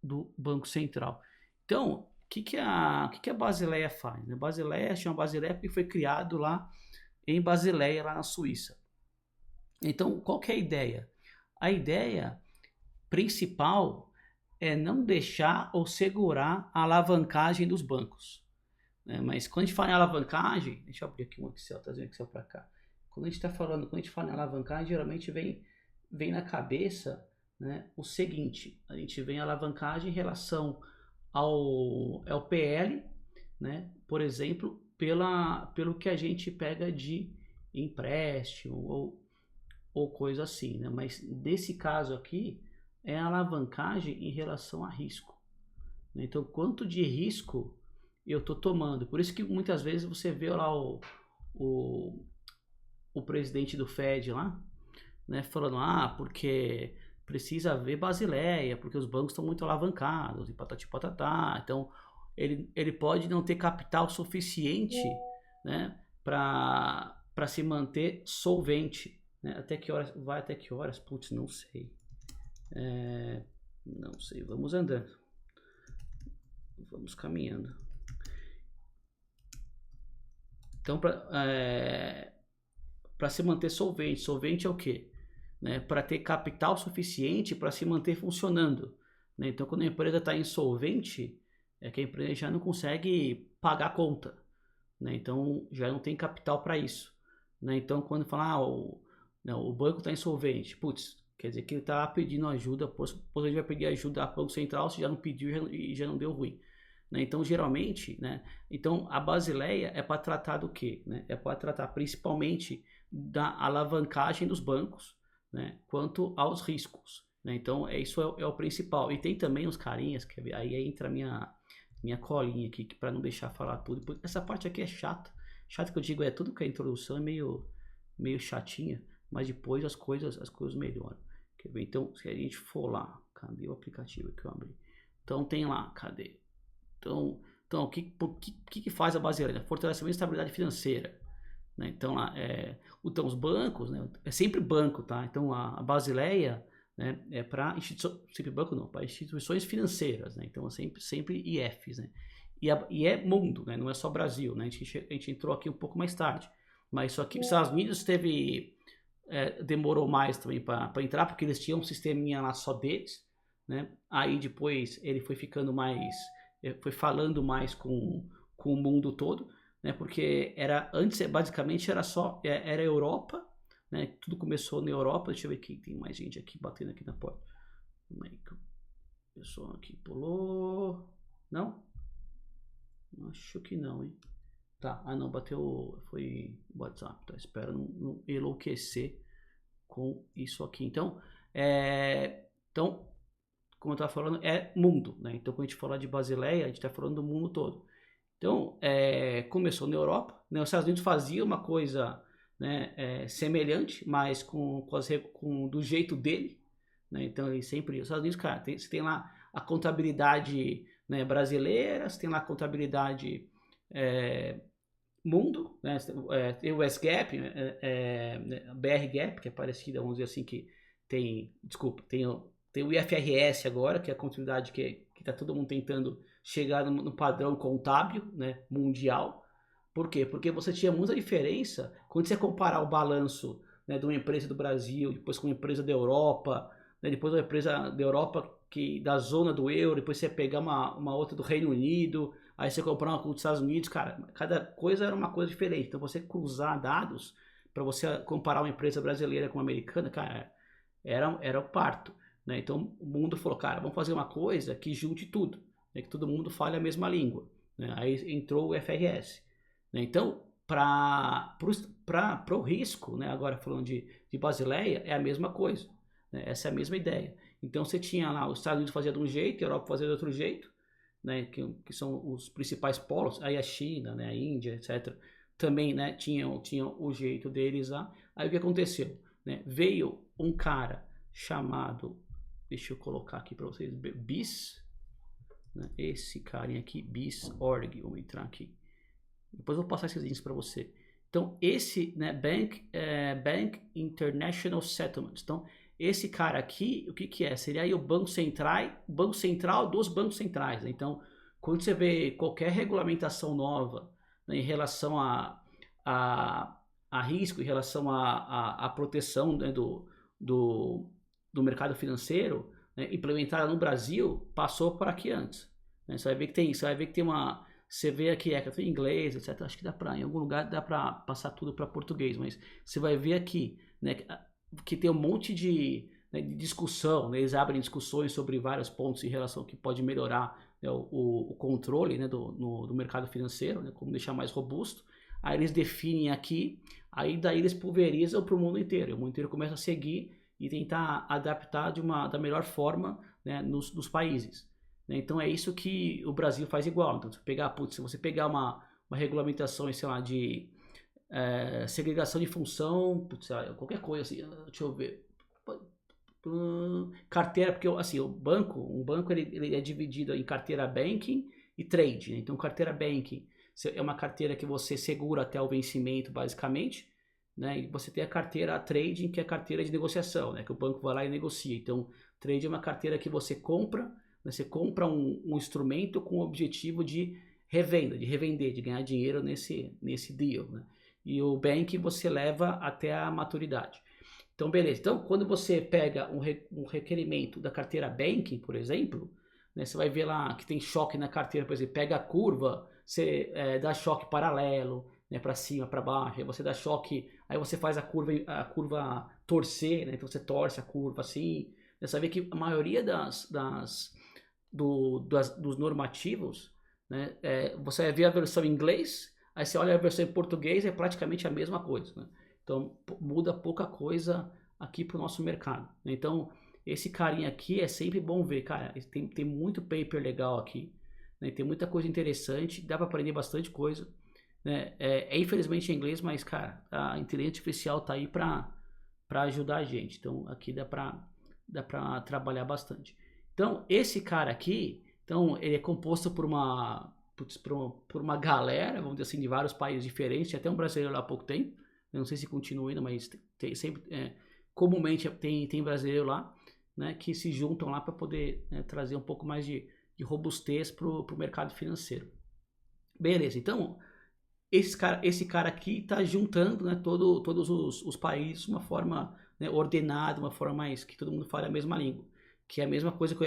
do Banco Central. Então, o que a Basileia faz? A Basileia chama Basileia porque foi criado lá em Basileia, lá na Suíça. Então, qual que é a ideia? A ideia principal é não deixar ou segurar a alavancagem dos bancos. Né? Mas quando a gente fala em alavancagem, deixa eu abrir aqui um Excel, trazer um Excel para cá. Quando a gente fala em alavancagem, geralmente vem na cabeça, né, o seguinte: a gente vem a alavancagem em relação ao PL, né, por exemplo, pelo que a gente pega de empréstimo ou coisa assim, né? Mas nesse caso aqui é a alavancagem em relação a risco. Né? Então, quanto de risco eu estou tomando? Por isso que muitas vezes você vê lá o, o presidente do Fed lá, né, falando, porque precisa haver Basileia, porque os bancos estão muito alavancados, e patati patatá. Então, ele pode não ter capital suficiente, né, para se manter solvente. Né? Até que horas? Vai até que horas? Putz, não sei. Não sei, vamos andando. Vamos caminhando. Então, para se manter solvente. Solvente é o quê? Né? Para ter capital suficiente para se manter funcionando. Né? Então, quando a empresa está insolvente, é que a empresa já não consegue pagar a conta. Né? Então, já não tem capital para isso. Né? Então, quando fala, o banco está insolvente, putz, quer dizer que ele está pedindo ajuda, ele vai pedir ajuda ao Banco Central, se já não pediu e já não deu ruim. Né? Então, geralmente, né? Então, a Basileia é para tratar do quê? Né? É para tratar principalmente da alavancagem dos bancos, né? Quanto aos riscos. Né? Então, isso é o principal. E tem também os carinhas, que aí entra a minha colinha aqui, para não deixar falar tudo. Essa parte aqui é chata. Chata que eu digo, tudo que a introdução é meio chatinha, mas depois as coisas melhoram. Quer ver? Então, se a gente for lá, cadê o aplicativo que eu abri? Então, tem lá, cadê? Então o que faz a Basileia? Fortalecimento e estabilidade financeira. Né? Então, então, os bancos, né? É sempre banco, tá? Então, a Basileia, né, é para sempre banco não, para instituições financeiras, né? Então, sempre IFs, né? E é mundo, né? Não é só Brasil, né? A gente entrou aqui um pouco mais tarde, mas só que os Estados Unidos demorou mais também para entrar, porque eles tinham um sisteminha lá só deles, né? Aí depois ele foi ficando mais, foi falando mais com o mundo todo, né? Porque antes basicamente era Europa, né? Tudo começou na Europa. Deixa eu ver quem tem mais gente aqui batendo aqui na porta. Como é que o pessoal aqui pulou? Não? Acho que não, hein? Tá, não, bateu, foi WhatsApp, tá? Espero não enlouquecer com isso aqui. Então, como eu estava falando, é mundo, né? Então, quando a gente fala de Basileia, a gente está falando do mundo todo. Então, começou na Europa, né? Os Estados Unidos faziam uma coisa, né, semelhante, mas do jeito dele, né? Então, os Estados Unidos, cara, você tem lá a contabilidade, né, brasileira, você tem lá a contabilidade mundo, né? Tem o US GAAP, BR GAAP, que é parecida, vamos dizer assim, que tem o IFRS agora, que é a contabilidade que está todo mundo tentando chegar no padrão contábil, né, mundial. Por quê? Porque você tinha muita diferença quando você comparar o balanço, né, de uma empresa do Brasil, depois com uma empresa da Europa, né, depois uma empresa da Europa da zona do euro, depois você pegar uma outra do Reino Unido, aí você comprar uma dos Estados Unidos, cara, cada coisa era uma coisa diferente. Então você cruzar dados para você comparar uma empresa brasileira com uma americana, cara, era o parto. Né? Então o mundo falou, cara, vamos fazer uma coisa que junte tudo, né? Que todo mundo fale a mesma língua. Né? Aí entrou o FRS. Né? Então, para o risco, né? Agora falando de Basileia, é a mesma coisa. Né? Essa é a mesma ideia. Então você tinha lá, os Estados Unidos fazia de um jeito, a Europa fazia de outro jeito, né? Que são os principais polos, aí a China, né? A Índia, etc. Também, né? tinham o jeito deles lá. Aí o que aconteceu? Né? Veio um cara chamado, deixa eu colocar aqui para vocês, BIS, né? Esse carinha aqui, BIS.org, vamos entrar aqui. Depois eu vou passar esses links para você. Então, esse, né, Bank International Settlements. Então, esse cara aqui, o que que é? Seria aí o banco central dos bancos centrais, né? Então, quando você vê qualquer regulamentação nova, né, em relação a, a risco, em relação à proteção, né, do, do mercado financeiro, né, implementada no Brasil, passou por aqui antes, né? Você vai ver que tem uma, você vê aqui, que em inglês, etc. Acho que dá para, em algum lugar dá para passar tudo para português, mas você vai ver aqui, né, que tem um monte de, né, de discussão, né, eles abrem discussões sobre vários pontos em relação ao que pode melhorar, né, o controle, né, do mercado financeiro, né, como deixar mais robusto. Aí eles definem aqui, aí daí eles pulverizam para o mundo inteiro. O mundo inteiro começa a seguir e tentar adaptar da melhor forma, né, nos países. Né? Então é isso que o Brasil faz igual. Então, se você pegar uma regulamentação, sei lá, de segregação de função, putz, qualquer coisa assim, deixa eu ver. Carteira, porque assim, um banco ele é dividido em carteira banking e trade, né? Então carteira banking é uma carteira que você segura até o vencimento, basicamente, né? E você tem a carteira trading, que é a carteira de negociação, né? Que o banco vai lá e negocia. Então trade é uma carteira que você compra, né? Você compra um instrumento com o objetivo de revenda, de revender, de ganhar dinheiro nesse deal, né? E o bank você leva até a maturidade. Então, beleza. Então, quando você pega um requerimento da carteira banking, por exemplo, né, você vai ver lá que tem choque na carteira, por exemplo, pega a curva, você dá choque paralelo, né, para cima, para baixo, aí você dá choque, aí você faz a curva torcer, né, então você torce a curva assim. Você vai ver que a maioria dos normativos, né, você vai ver a versão em inglês, aí você olha a versão em português, é praticamente a mesma coisa, né? Então muda pouca coisa aqui para o nosso mercado. Então esse carinha aqui é sempre bom ver, cara. Tem muito paper legal aqui, né? Tem muita coisa interessante, dá para aprender bastante coisa, né? Infelizmente em inglês, mas cara, a inteligência artificial tá aí para ajudar a gente. Então aqui dá para trabalhar bastante. Então esse cara aqui, então ele é composto por uma galera, vamos dizer assim, de vários países diferentes. Tem até um brasileiro lá há pouco tempo. Eu não sei se continua ainda, mas sempre, comumente tem brasileiro lá, né, que se juntam lá para poder, né, trazer um pouco mais de robustez para o mercado financeiro. Beleza, então esse cara aqui está juntando, né, todos os países de uma forma, né, ordenada, uma forma mais que todo mundo fala a mesma língua, que é a mesma coisa que o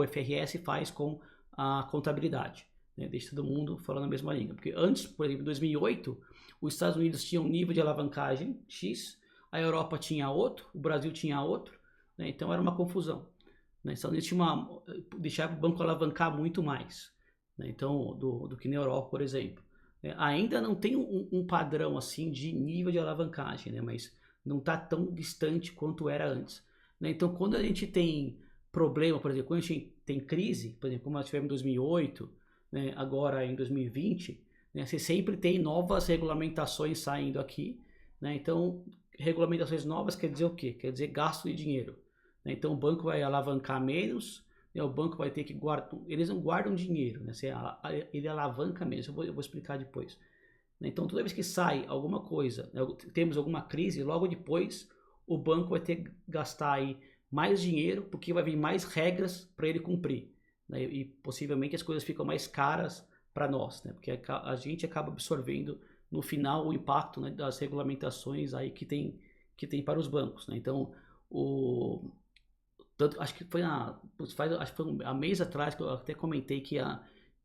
FRS faz com a contabilidade, né, deixa todo mundo falando a mesma língua. Porque antes, por exemplo, em 2008, os Estados Unidos tinham um nível de alavancagem X, a Europa tinha outro, o Brasil tinha outro, né, então era uma confusão. Né, os Estados Unidos deixava o banco alavancar muito mais, né, então, do que na Europa, por exemplo. Ainda não tem um padrão assim de nível de alavancagem, né, mas não está tão distante quanto era antes. Né? Então, quando a gente tem problema, por exemplo, quando a gente tem crise, por exemplo, como nós tivemos em 2008, né, agora em 2020, né, você sempre tem novas regulamentações saindo aqui. Né? Então, regulamentações novas quer dizer o quê? Quer dizer gasto de dinheiro. Né? Então, o banco vai alavancar menos, né? O banco vai ter que guardar. Eles não guardam dinheiro, né? Ele alavanca mesmo. Eu vou explicar depois. Então, toda vez que sai alguma coisa, né, temos alguma crise, logo depois o banco vai ter que gastar aí mais dinheiro, porque vai vir mais regras para ele cumprir. Né, e possivelmente as coisas ficam mais caras para nós, né, porque a gente acaba absorvendo no final o impacto, né, das regulamentações aí que tem para os bancos. Né. Então, acho que foi acho que foi há mês atrás que eu até comentei que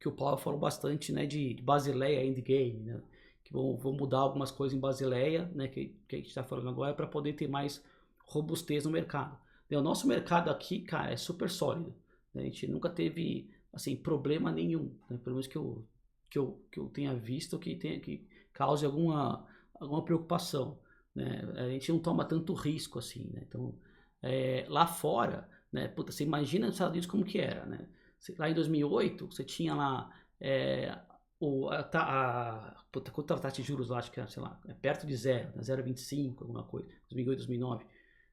o Paulo falou bastante, né, de Basileia Endgame, né, que vão mudar algumas coisas em Basileia, né, que a gente está falando agora, para poder ter mais robustez no mercado. O nosso mercado aqui, cara, é super sólido. Né? A gente nunca teve, assim, problema nenhum, né? Pelo menos que eu tenha visto que cause alguma preocupação. Né? A gente não toma tanto risco assim, né? Então, lá fora, né? Puta, você imagina nos Estados Unidos como que era, né? Lá em 2008, você tinha lá quanto estava a taxa de juros lá, acho que era, sei lá, perto de zero, né? 0,25, alguma coisa, 2008, 2009.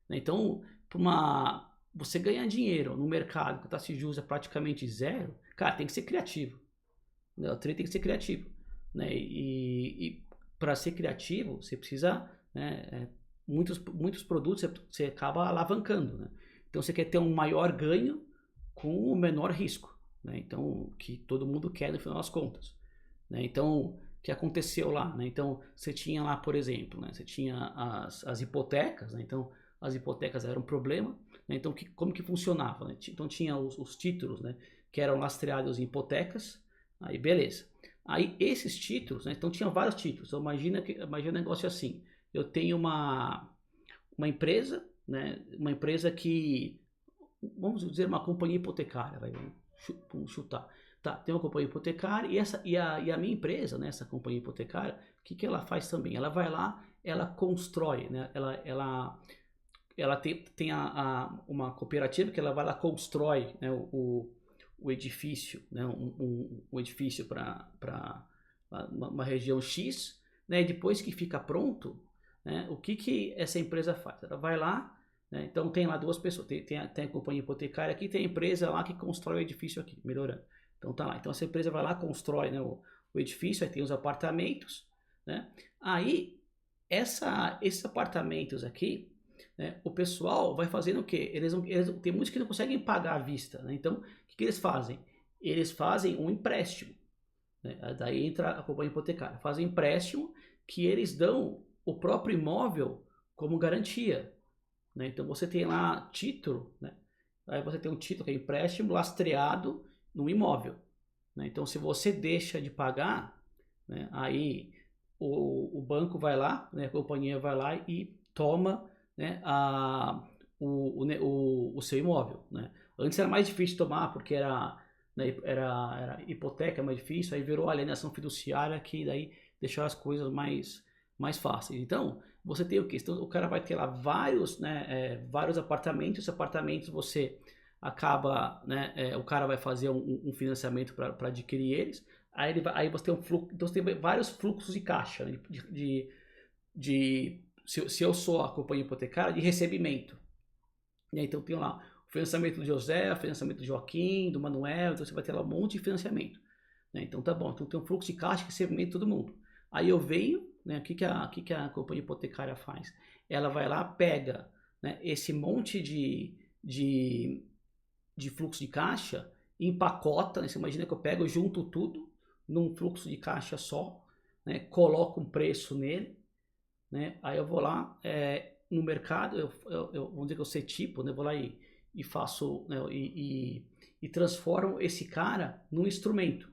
Né? Então, você ganhar dinheiro no mercado que a taxa de juros é praticamente zero, cara, tem que ser criativo. Né? O trade tem que ser criativo. Né? E para ser criativo, você precisa, né, muitos produtos você acaba alavancando, né? Então você quer ter um maior ganho com o menor risco, né? Então, que todo mundo quer no final das contas, né? Então, o que aconteceu lá, né? Então, você tinha lá, por exemplo, né? Você tinha as hipotecas, né? Então, as hipotecas eram um problema, né? Então, como que funcionava, né? Então, tinha os títulos, né? Que eram lastreados em hipotecas, aí beleza. Aí, esses títulos, né? Então, tinha vários títulos. Então, imagina um negócio assim, eu tenho uma empresa, né? Uma empresa que, vamos dizer, uma companhia hipotecária, vamos chutar. Tá, tem uma companhia hipotecária e a minha empresa, né, essa companhia hipotecária, o que ela faz também? Ela vai lá, ela constrói, né? Ela tem uma cooperativa que ela vai lá, constrói, né, o edifício, né, um edifício para uma região X, né, e depois que fica pronto, né, o que essa empresa faz? Ela vai lá, né, então tem lá duas pessoas, tem a companhia hipotecária aqui, tem a empresa lá que constrói o edifício aqui, melhorando. Então tá lá, então essa empresa vai lá, constrói, né, o edifício, aí tem os apartamentos, né, aí esses apartamentos aqui, né, o pessoal vai fazendo o quê? Tem muitos que não conseguem pagar à vista, né, então o que eles fazem? Eles fazem um empréstimo, né, daí entra a companhia hipotecária, fazem um empréstimo que eles dão o próprio imóvel como garantia, né, então você tem lá título, né, aí você tem um título que é empréstimo lastreado no imóvel, né, então se você deixa de pagar, né, aí o banco vai lá, né, a companhia vai lá e toma, né, o seu imóvel, né. Antes era mais difícil tomar porque né, era hipoteca mais difícil, aí virou alienação fiduciária que daí deixou as coisas mais fáceis. Então você tem o que? Então, o cara vai ter lá vários, né, vários apartamentos, esses apartamentos você acaba, né, o cara vai fazer um financiamento para adquirir eles, aí você tem um fluxo, então você tem vários fluxos de caixa, né, se eu sou a companhia hipotecária, de recebimento. E aí, então tem lá o financiamento do José, o financiamento do Joaquim, do Manuel, então você vai ter lá um monte de financiamento, né? Então tá bom, então tem um fluxo de caixa, recebimento de todo mundo. Aí eu venho, né, o que a companhia hipotecária faz? Ela vai lá, pega, né, esse monte de fluxo de caixa, empacota, né, você imagina que eu pego, junto tudo num fluxo de caixa só, né, coloco um preço nele, né, aí eu vou lá no mercado, vamos dizer que eu sei tipo, né, eu vou lá e faço, né, e transformo esse cara num instrumento,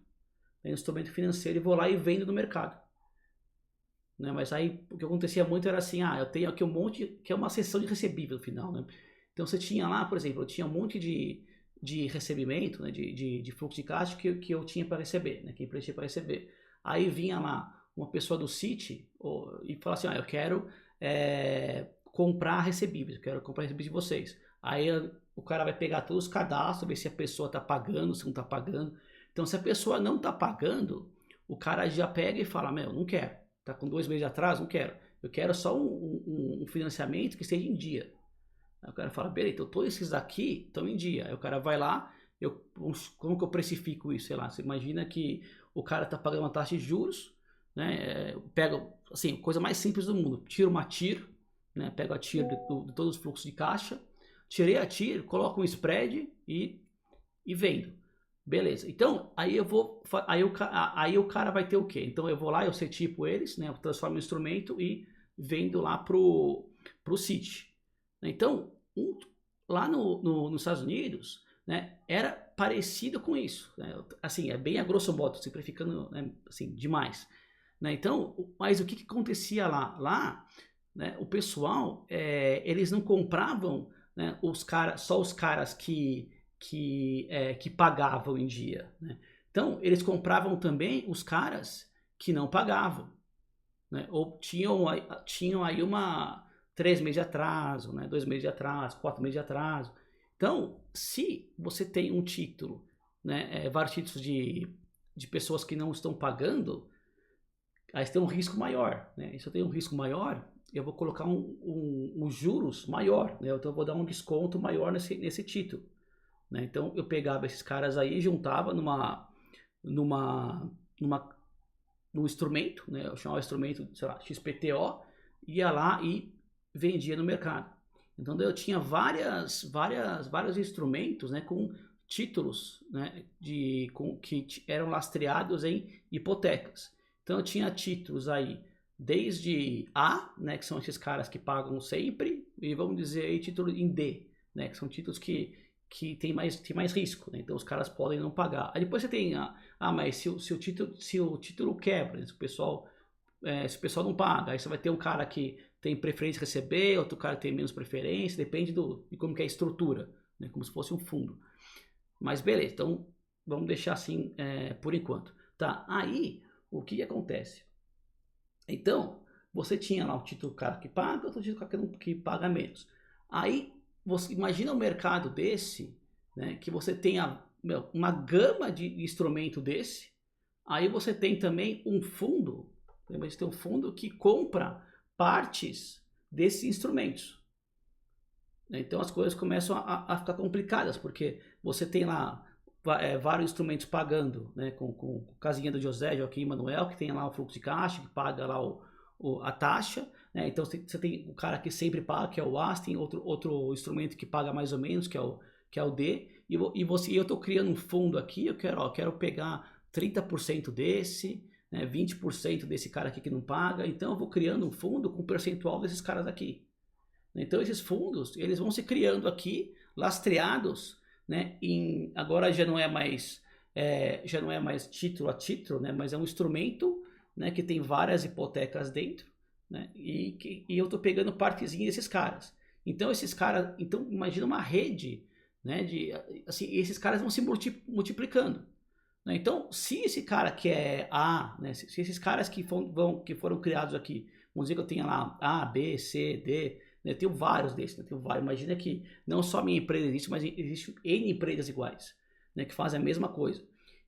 né, um instrumento financeiro, e vou lá e vendo no mercado. Né, mas aí o que acontecia muito era assim, eu tenho aqui um monte, que é uma seção de recebível no final, né? Então você tinha lá, por exemplo, eu tinha um monte de recebimento, né, de fluxo de caixa que eu tinha para receber, né, que emprestei para receber. Aí vinha lá uma pessoa do Citi e falava assim, eu quero comprar recebíveis, eu quero comprar recebíveis de vocês. Aí o cara vai pegar todos os cadastros, ver se a pessoa está pagando, se não está pagando. Então se a pessoa não está pagando, o cara já pega e fala, não quero. Tá com 2 meses de atraso? Não quero. Eu quero só um financiamento que esteja em dia. Aí o cara fala, beleza, então todos esses daqui estão em dia. Aí o cara vai lá, como que eu precifico isso? Sei lá, você imagina que o cara tá pagando uma taxa de juros, né? Pega, assim, coisa mais simples do mundo. Tira uma TIR, né? Pego a TIR de todos os fluxos de caixa, tirei a TIR, coloco um spread e vendo. Beleza, então aí o cara vai ter o quê? Então eu vou lá, eu setipo eles, né? Eu transformo o instrumento e vendo lá pro Citi. Então, lá nos Estados Unidos, né, era parecido com isso, né? Assim, é bem a grosso modo, simplificando, né, assim, demais, né? Então, mas o que acontecia lá? Lá, né, o pessoal, eles não compravam, né, só os caras que pagavam em dia, né? Então eles compravam também os caras que não pagavam, né? Ou tinham aí 3 meses de atraso, né? 2 meses de atraso, 4 meses de atraso. Então, se você tem um título, né, vários títulos de pessoas que não estão pagando, aí você tem um risco maior, né? Se eu tenho um risco maior, eu vou colocar um juros maior, né? Então eu vou dar um desconto maior nesse título. Né? Então eu pegava esses caras aí, juntava num instrumento, né? Eu chamava o instrumento, sei lá, XPTO, ia lá e vendia no mercado. Então eu tinha vários instrumentos, né, com títulos, né, que eram lastreados em hipotecas. Então eu tinha títulos aí desde A, né, que são esses caras que pagam sempre, e vamos dizer aí título em D, né, que são títulos que tem mais risco, né? Então os caras podem não pagar. Aí depois você tem, mas se o título quebra, né? Se o pessoal não paga, aí você vai ter um cara que tem preferência de receber, outro cara que tem menos preferência, depende de como que é a estrutura, né? Como se fosse um fundo. Mas beleza, então vamos deixar assim por enquanto. Tá, aí o que acontece? Então, você tinha lá o título cara que paga, outro título cara que paga menos. Aí, você imagina um mercado desse, né, que você tenha uma gama de instrumento desse, aí você tem também um fundo, você tem um fundo que compra partes desses instrumentos. Então as coisas começam a ficar complicadas, porque você tem lá vários instrumentos pagando, né, com casinha do José, Joaquim Manuel, que tem lá o fluxo de caixa, que paga lá a taxa, né? Então você tem o cara que sempre paga, que é o Aston, outro instrumento que paga mais ou menos, que é o D, e eu estou criando um fundo aqui, eu quero pegar 30% desse, né, 20% desse cara aqui que não paga, então eu vou criando um fundo com percentual desses caras aqui. Então esses fundos, eles vão se criando aqui, lastreados, né? Agora já não é mais título a título, né? Mas é um instrumento, né, que tem várias hipotecas dentro, né? E eu estou pegando partezinha desses caras. Então esses caras, então imagina uma rede, né? Assim, esses caras vão se multiplicando. Né? Então, se esse cara que é A, né? Se esses caras que foram criados aqui, vamos dizer que eu tenha lá A, B, C, D, eu tenho vários desses, né? Imagina que não só a minha empresa existe, mas existem N empresas iguais, né, que fazem a mesma coisa.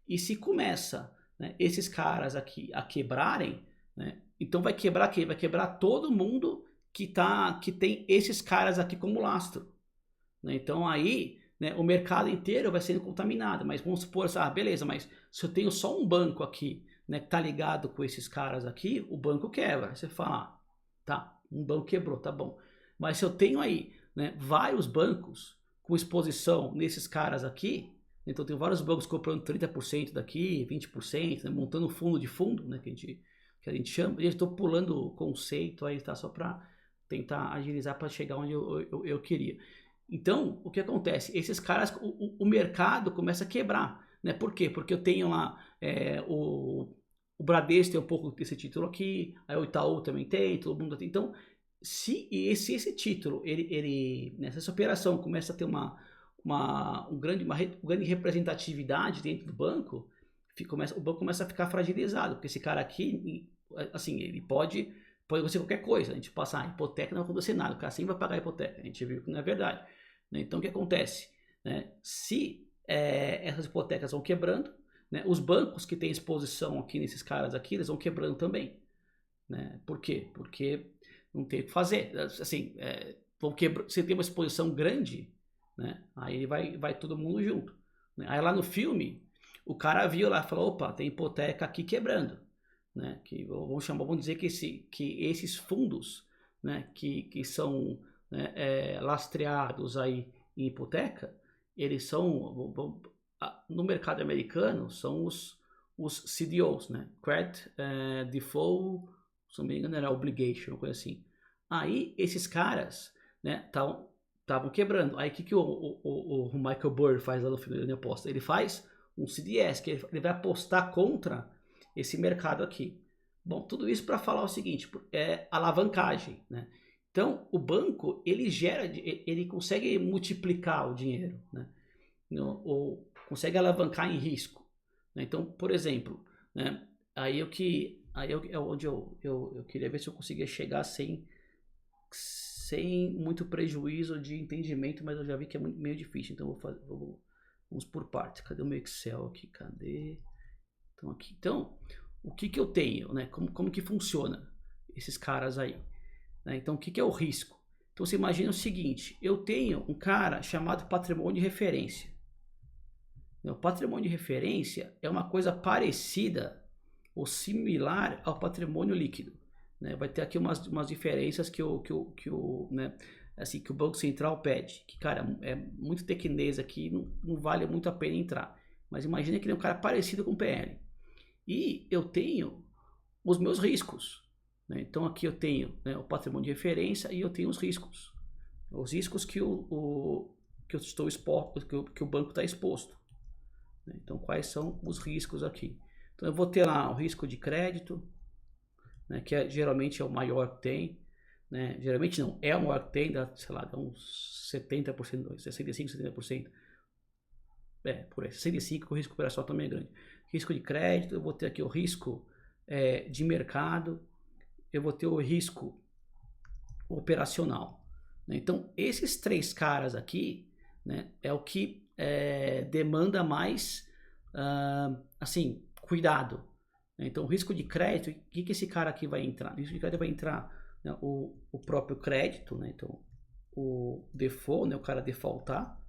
E se começa, né, esses caras aqui a quebrarem, né, então vai quebrar quem? Vai quebrar todo mundo que tem esses caras aqui como lastro. Né? Então aí, né, o mercado inteiro vai sendo contaminado. Mas vamos supor, beleza, mas se eu tenho só um banco aqui, né, que está ligado com esses caras aqui, o banco quebra. Aí você fala, tá, um banco quebrou, tá bom. Mas se eu tenho aí, né, vários bancos com exposição nesses caras aqui, então eu tenho vários bancos comprando 30% daqui, 20%, né, montando fundo de fundo, né, que a gente chama. Eu estou pulando o conceito aí, tá, só para tentar agilizar para chegar onde eu queria. Então, o que acontece? Esses caras, o mercado começa a quebrar, né? Por quê? Porque eu tenho lá o Bradesco tem um pouco desse título aqui, aí o Itaú também tem, todo mundo tem. Então, se esse título, nessa operação começa a ter uma grande representatividade dentro do banco, o banco começa a ficar fragilizado, porque esse cara aqui, assim, ele pode acontecer qualquer coisa, a gente passa a hipoteca, não vai acontecer nada, o cara sempre vai pagar a hipoteca, a gente viu que não é verdade. Né? Então o que acontece? Né? Se essas hipotecas vão quebrando, né? Os bancos que têm exposição aqui nesses caras aqui, eles vão quebrando também. Né? Por quê? Porque não tem o que fazer. Assim, você tem uma exposição grande, né? Aí vai todo mundo junto. Né? Aí lá no filme, o cara viu lá e falou, opa, tem hipoteca aqui quebrando. Né? Vamos dizer que esses fundos, né, que são, né, lastreados aí em hipoteca, eles são, no mercado americano, são os CDOs, né? Credit Default, se não me engano era Obligation, uma coisa assim. Aí esses caras, né, estavam quebrando. Aí o que o Michael Burry faz lá no final de aposta? Ele faz um CDS, que ele vai apostar contra esse mercado aqui. Bom, tudo isso para falar o seguinte, é alavancagem, né? Então, o banco, ele consegue multiplicar o dinheiro, né? Ou consegue alavancar em risco. Né? Então, por exemplo, né? Aí é onde eu queria ver se eu conseguia chegar sem muito prejuízo de entendimento, mas eu já vi que é meio difícil, então vamos por partes. Cadê o meu Excel aqui? Cadê? Então, aqui. Então, o que eu tenho, né? Como que funciona esses caras aí? Né? Então, o que é o risco? Então, você imagina o seguinte, eu tenho um cara chamado patrimônio de referência. O patrimônio de referência é uma coisa parecida ou similar ao patrimônio líquido. né, vai ter aqui umas diferenças né, assim, que o Banco Central pede. Que, cara, é muito tecnês aqui, não vale muito a pena entrar. Mas imagina que ele é um cara parecido com o PL. E eu tenho os meus riscos. Né? Então aqui eu tenho, né, o patrimônio de referência e eu tenho os riscos. Os riscos que eu estou exposto, que o banco está exposto. Né? Então quais são os riscos aqui? Então eu vou ter lá o risco de crédito, né, que geralmente é o maior que tem. Né? Geralmente não, é o maior que tem, dá, sei lá, dá uns 70%, 65%, 70%. Por aí, 65%, o risco operacional também é grande. Risco de crédito, eu vou ter aqui o risco de mercado, eu vou ter o risco operacional. Né? Então, esses 3 caras aqui, né, é o que demanda mais, assim, cuidado. Né? Então, o risco de crédito, o que esse cara aqui vai entrar? O risco de crédito vai entrar, né, o próprio crédito, né? Então, o default, né, o cara defaultar,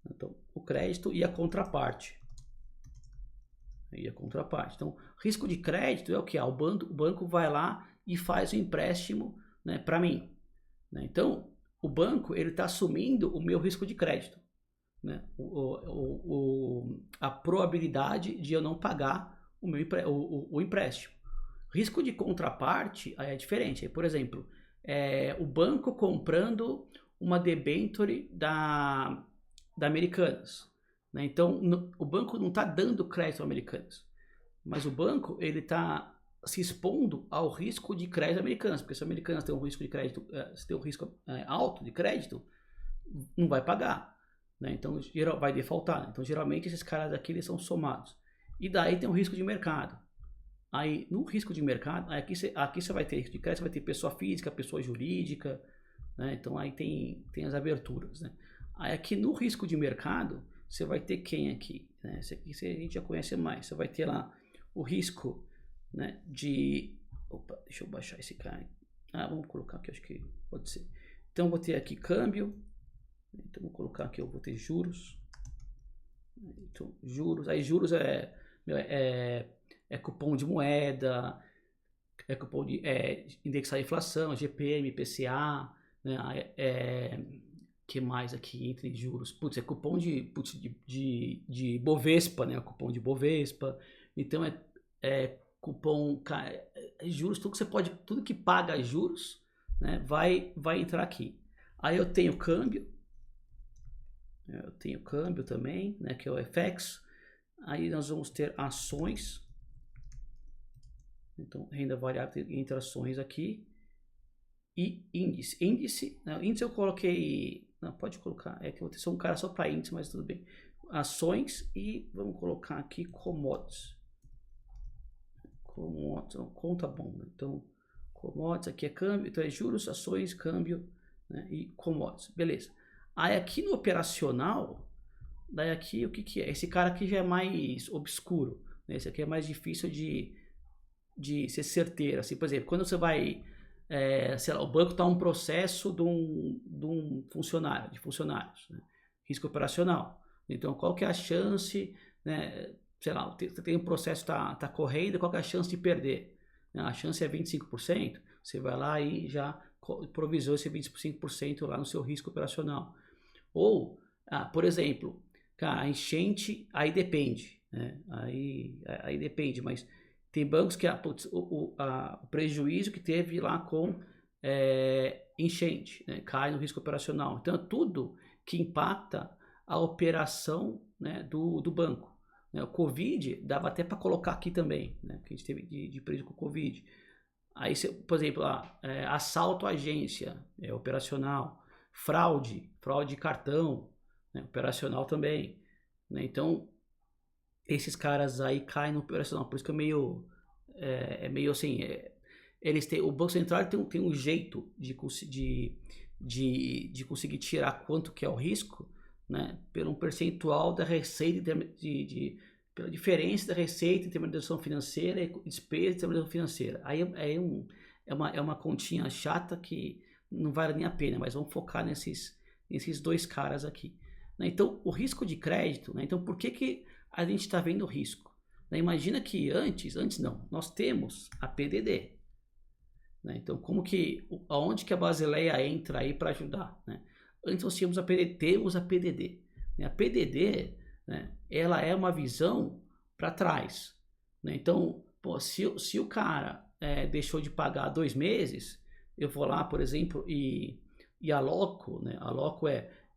então, o crédito e a contraparte. Então, risco de crédito é o que? O banco vai lá e faz o empréstimo, né, para mim. Né? Então, o banco ele está assumindo o meu risco de crédito. Né? A probabilidade de eu não pagar o empréstimo. Risco de contraparte é diferente. Por exemplo, o banco comprando uma debenture da Americanas. Né? Então, o banco não está dando crédito ao Americanas, mas o banco ele está se expondo ao risco de crédito Americanas, porque se a Americanas tem um risco de crédito, se tem um risco alto de crédito, não vai pagar. Né? Então, vai defaultar. Então, geralmente, esses caras aqui eles são somados. E daí tem o risco de mercado. Aí, no risco de mercado, aqui você vai ter risco de crédito, você vai ter pessoa física, pessoa jurídica, né? Então, aí tem as aberturas, né? Aí aqui no risco de mercado, você vai ter quem aqui? Né? Esse aqui a gente já conhece mais. Você vai ter lá o risco, né, de... Opa, deixa eu baixar esse cara. Vamos colocar aqui, acho que pode ser. Então, eu vou ter aqui câmbio. Então, vou colocar aqui, eu vou ter juros. Então, juros. Aí, juros é cupom de moeda, é cupom de indexar a inflação, GPM, IPCA, né? Que mais aqui entre juros? Putz, é cupom de Bovespa, né? Cupom de Bovespa. Então cupom, juros, tudo que paga juros, né? Vai entrar aqui. Aí eu tenho câmbio. Eu tenho câmbio também, né? Que é o FX. Aí nós vamos ter ações. Então, renda variável entre ações aqui. E índice. Índice eu coloquei... Não, pode colocar. É que eu vou ter só um cara só para índice, mas tudo bem. Ações e vamos colocar aqui commodities. Conta bom. Então, commodities aqui é câmbio. Então, é juros, ações, câmbio, né, e commodities. Beleza. Aí aqui no operacional, daí aqui o que é? Esse cara aqui já é mais obscuro. Né? Esse aqui é mais difícil de ser certeiro. Assim, por exemplo, quando você vai... sei lá, o banco está um processo de um funcionário, de funcionários, né? Risco operacional. Então, qual que é a chance, né? Sei lá, você tem um processo que tá correndo, qual que é a chance de perder? A chance é 25%, você vai lá e já provisou esse 25% lá no seu risco operacional. Ou, por exemplo, a enchente, aí depende, né? Aí depende, mas tem bancos que o prejuízo que teve lá com enchente, né, cai no risco operacional. Então, é tudo que impacta a operação, né, do banco. Né? O Covid, dava até para colocar aqui também, né, que a gente teve de prejuízo com o Covid. Aí, por exemplo, assalto à agência, operacional. Fraude de cartão, né, operacional também. Né? Então, esses caras aí caem no operacional, por isso que é meio assim, o Banco Central tem um jeito de conseguir tirar quanto que é o risco, né, pelo um percentual da receita, pela diferença da receita, intermediação financeira e despesa de intermediação financeira. Aí é uma continha chata que não vale nem a pena, mas vamos focar nesses 2 caras aqui. Né? Então, o risco de crédito, né? Então, por que a gente está vendo risco? Né? Imagina que antes não, nós temos a PDD. né? Então, aonde que a Basileia entra aí para ajudar, né? Antes nós tínhamos temos a PDD, né? A PDD, né, ela é uma visão para trás, né? Então, pô, se o cara deixou de pagar 2 meses, eu vou lá, por exemplo, e aloco, né? Aloco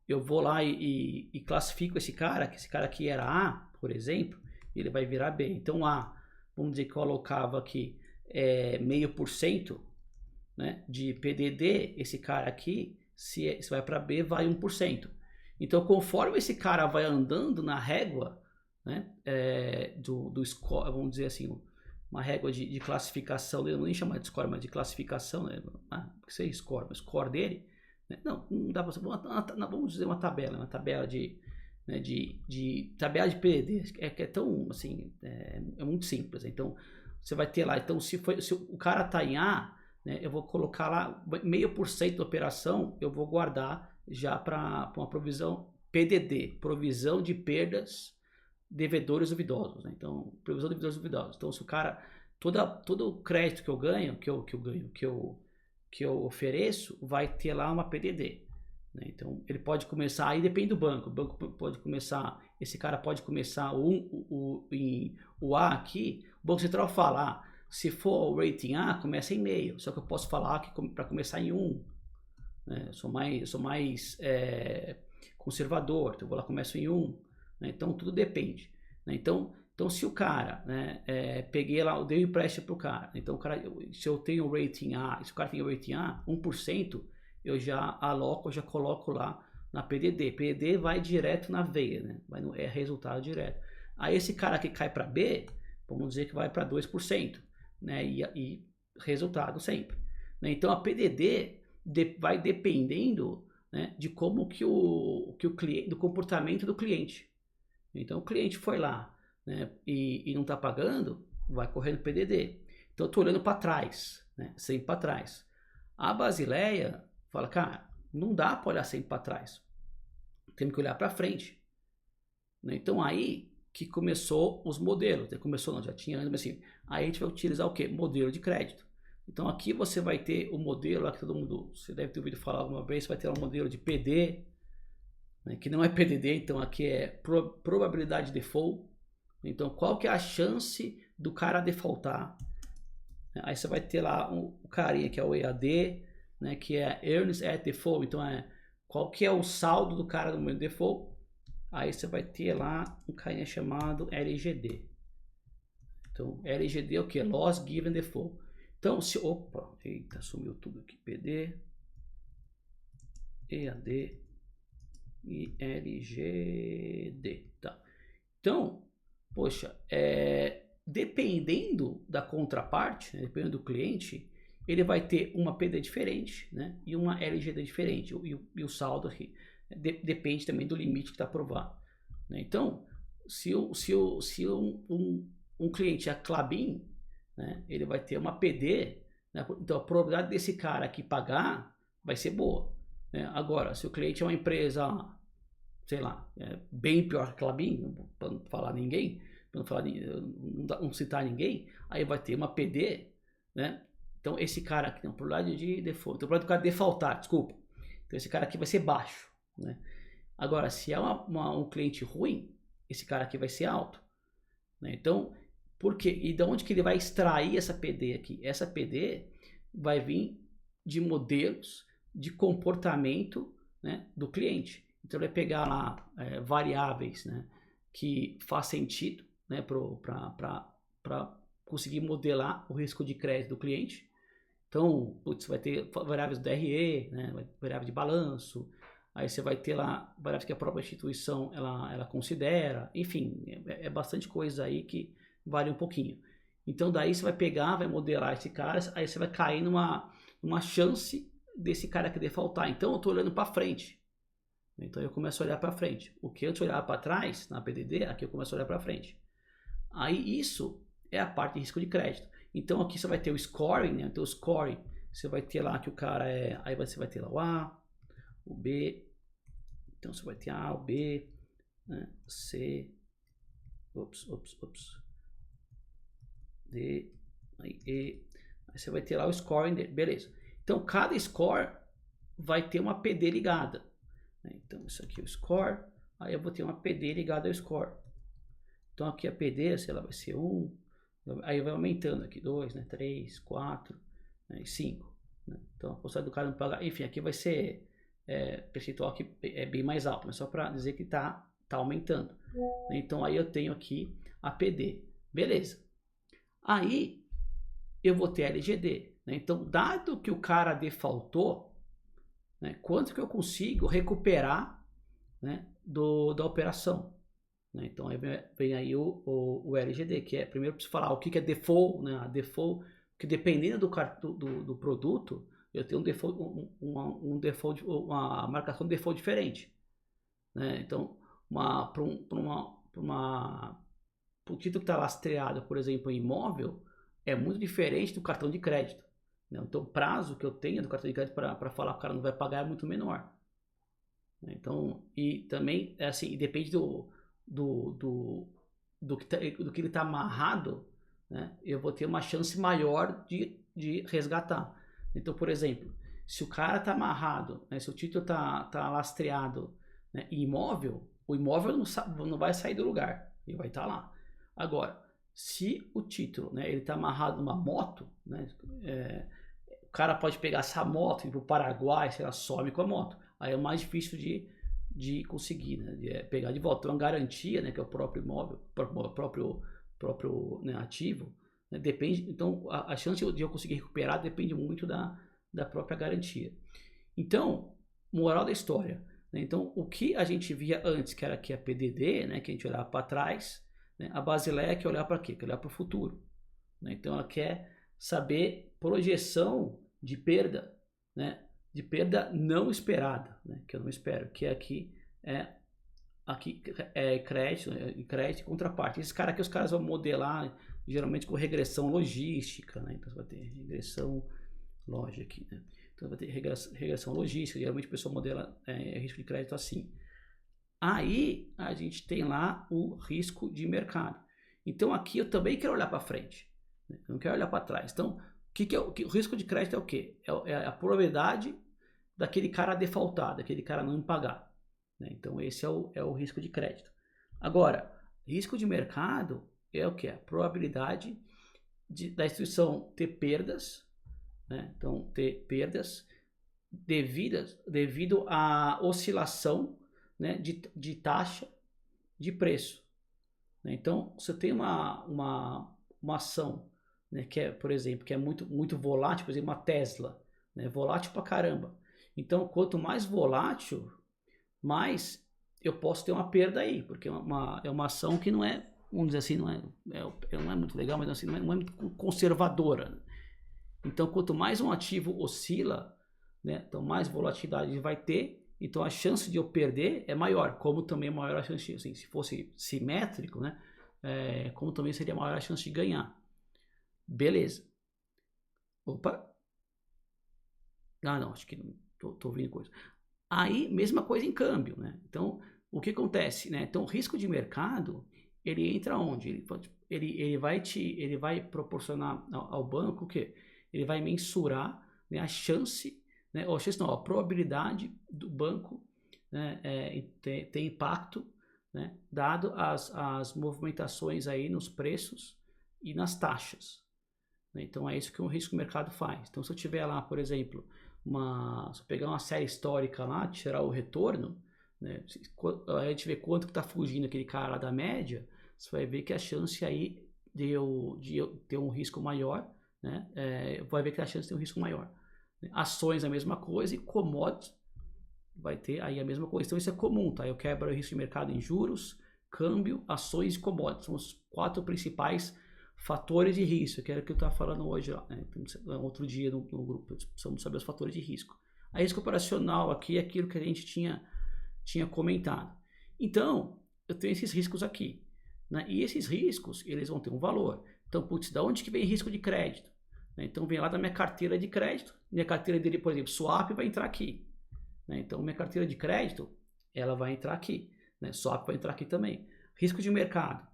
eu vou lá e classifico esse cara, que esse cara aqui era A, por exemplo, ele vai virar B. Então A, vamos dizer que eu alocava aqui 0,5%, né, de PDD, esse cara aqui, se vai para B, vai 1%. Então, conforme esse cara vai andando na régua, né, do score, vamos dizer assim, uma régua de classificação dele, não nem chamar de score, mas de classificação, né, que seja score, mas score dele, né, não dá para, vamos dizer uma tabela de tabela de PDD, que é tão, assim, é muito simples. Então, você vai ter lá, então se o cara tá em A, né, eu vou colocar lá 0,5% da operação, eu vou guardar já para uma provisão PDD, provisão de perdas devedores duvidosos, né? Então, provisão de devedores duvidosos. Então, se o cara, todo o crédito que eu ganho, que eu ofereço, vai ter lá uma PDD, né? Então, ele pode começar, aí depende do banco. O banco pode começar, esse cara pode começar o A aqui, o Banco Central fala, se for o rating A, começa em meio. Só que eu posso falar que para começar em 1, né? Sou mais conservador, então eu vou lá, começo em 1, né? Então tudo depende, né? Então se o cara, né, peguei lá, eu dei um empréstimo pro cara, então o cara, se eu tenho rating A, se o cara tem rating A, 1%, eu já aloco, eu já coloco lá na PDD. PDD vai direto na veia, né? É resultado direto. Aí esse cara que cai para B, vamos dizer que vai para 2%, né? E resultado sempre, né? Então a PDD vai dependendo, né, de como que o cliente, do comportamento do cliente. Então o cliente foi lá, né, e não está pagando, vai correndo PDD. Então eu estou olhando para trás, né, sempre para trás. A Basileia fala, cara, não dá para olhar sempre para trás, temos que olhar para frente, né? Então aí que começou os modelos, começou não, já tinha antes, mas assim, aí a gente vai utilizar o que? Modelo de crédito. Então aqui você vai ter o modelo, lá que todo mundo, você deve ter ouvido falar alguma vez, você vai ter um modelo de PD, né, que não é PDD, então aqui é probabilidade de default. Então qual que é a chance do cara defaultar? Aí você vai ter lá o carinha que é o EAD, né, que é Earnings at Default, então qual que é o saldo do cara no momento de default. Aí você vai ter lá um carinha chamado LGD. Então LGD é o que? Loss Given Default. Então, opa, eita, sumiu tudo aqui. PD, EAD e LGD. Tá. Então, poxa, dependendo da contraparte, né, dependendo do cliente, ele vai ter uma PD diferente, né, e uma LGD diferente. E o saldo aqui depende também do limite que está aprovado, né? Então, se um cliente é Klabin, né, ele vai ter uma PD, né? Então a probabilidade desse cara aqui pagar vai ser boa, né? Agora, se o cliente é uma empresa, sei lá, bem pior que Klabin, para não falar ninguém, para não citar ninguém, aí vai ter uma PD, né? Então esse cara aqui tem uma probabilidade de default, então, probabilidade do cara defaultar, desculpa. Então esse cara aqui vai ser baixo, né? Agora, se é um cliente ruim, esse cara aqui vai ser alto, né? Então, por quê? E de onde que ele vai extrair essa PD aqui? Essa PD vai vir de modelos de comportamento, né, do cliente. Então, ele vai pegar lá variáveis, né, que faz sentido, né, para conseguir modelar o risco de crédito do cliente. Então, putz, vai ter variáveis do DRE, né, variável de balanço, aí você vai ter lá variáveis que a própria instituição ela considera, enfim, é bastante coisa aí que vale um pouquinho. Então daí você vai pegar, vai modelar esse cara, aí você vai cair numa chance desse cara que defaultar. Então eu estou olhando para frente. Então eu começo a olhar para frente. O que antes eu olhava para trás, na PDD, aqui eu começo a olhar para frente. Aí isso é a parte de risco de crédito. Então aqui você vai ter o scoring, né? Então o scoring, você vai ter lá que o cara aí você vai ter lá o A, o B, então você vai ter A, o B, né? C, D, aí E, você vai ter lá o scoring dele, beleza. Então, cada score vai ter uma PD ligada. Então, isso aqui é o score, aí eu vou ter uma PD ligada ao score. Então, aqui a PD, sei lá, vai ser 1, aí vai aumentando aqui, 2, né, 3, 4, né, 5. Né? Então, a possibilidade do cara não pagar, enfim, aqui vai ser percentual que é bem mais alto, mas só para dizer que tá aumentando. Então, aí eu tenho aqui a PD, beleza. Aí, eu vou ter a LGD. Né? Então, dado que o cara defaultou, né, quanto que eu consigo recuperar, né, da operação? Né? Então, aí vem aí o LGD, que é, primeiro eu preciso falar o que é default, né? A default, que dependendo do produto, eu tenho um default, uma marcação de default diferente. Né? Então, para o título que está lastreado, por exemplo, em imóvel, é muito diferente do cartão de crédito. Né? Então, o prazo que eu tenho do cartão de crédito para falar que o cara não vai pagar é muito menor. Né? Então, e também, é assim, depende do que ele está amarrado, né? Eu vou ter uma chance maior de resgatar. Então, por exemplo, se o cara está amarrado, né? Se o título está lastreado, né, em imóvel, o imóvel não vai sair do lugar, ele vai estar lá. Agora, se o título, né, ele está amarrado numa moto, né, o cara pode pegar essa moto e ir para o Paraguai, sei lá, some com a moto. Aí é mais difícil de conseguir, né, de pegar de volta. Então, a garantia, né, que é o próprio imóvel, próprio né, ativo, né, depende. Então, a chance de eu conseguir recuperar depende muito da própria garantia. Então, moral da história. Né, então, o que a gente via antes, que era aqui a PDD, né, que a gente olhava para trás, né, a Basileia quer olhar para quê? Quer olhar para o futuro. Né, então, ela quer saber projeção de perda, né, de perda não esperada, né, que eu não espero, que aqui é crédito, crédito e contraparte. Esses caras aqui, os caras vão modelar geralmente com regressão logística, né, então você vai ter regressão lógica aqui, né, então vai ter regressão logística, geralmente o pessoal modela risco de crédito assim. Aí a gente tem lá o risco de mercado. Então aqui eu também quero olhar para frente, né, eu não quero olhar para trás. Então o risco de crédito é o quê? É a probabilidade daquele cara defaultar, daquele cara não pagar. Né? Então esse é o risco de crédito. Agora, risco de mercado é o que? A probabilidade da instituição ter perdas, né? Então ter perdas devido à oscilação, né, de taxa de preço. Né? Então você tem uma ação, né, que é, por exemplo, que é muito volátil, por exemplo, uma Tesla, né, volátil pra caramba. Então, quanto mais volátil, mais eu posso ter uma perda aí, porque é uma ação que não é, vamos dizer assim, não é muito legal, mas assim, não é muito conservadora. Então, quanto mais um ativo oscila, né, então mais volatilidade vai ter, então a chance de eu perder é maior, como também é maior a chance, assim, se fosse simétrico, né, como também seria maior a chance de ganhar. Beleza. Opa. Ah, não, acho que não tô ouvindo coisa. Aí, mesma coisa em câmbio, né? Então, o que acontece, né? Então, o risco de mercado, ele entra onde? Ele vai proporcionar ao banco o quê? Ele vai mensurar, né, a chance, né? Ou a chance não, a probabilidade do banco, né, ter impacto, né, dado as movimentações aí nos preços e nas taxas. Né? Então, é isso que o risco de mercado faz. Então, se eu tiver lá, por exemplo, se eu pegar uma série histórica lá, tirar o retorno, né, a gente vê quanto que está fugindo aquele cara lá da média, você vai ver que a chance aí de eu ter um risco maior, né, vai ver que a chance de ter um risco maior. Ações a mesma coisa e commodities vai ter aí a mesma coisa. Então isso é comum, tá? Eu quebro o risco de mercado em juros, câmbio, ações e commodities. São os 4 principais fatores de risco, que era o que eu estava falando hoje, né? Outro dia no grupo, precisamos saber os fatores de risco. A risco operacional aqui é aquilo que a gente tinha comentado. Então, eu tenho esses riscos aqui, né? E esses riscos, eles vão ter um valor. Então, putz, da onde que vem risco de crédito? Né? Então, vem lá da minha carteira de crédito. Minha carteira dele, por exemplo, swap vai entrar aqui. Né? Então, minha carteira de crédito, ela vai entrar aqui. Né? Swap vai entrar aqui também. Risco de mercado.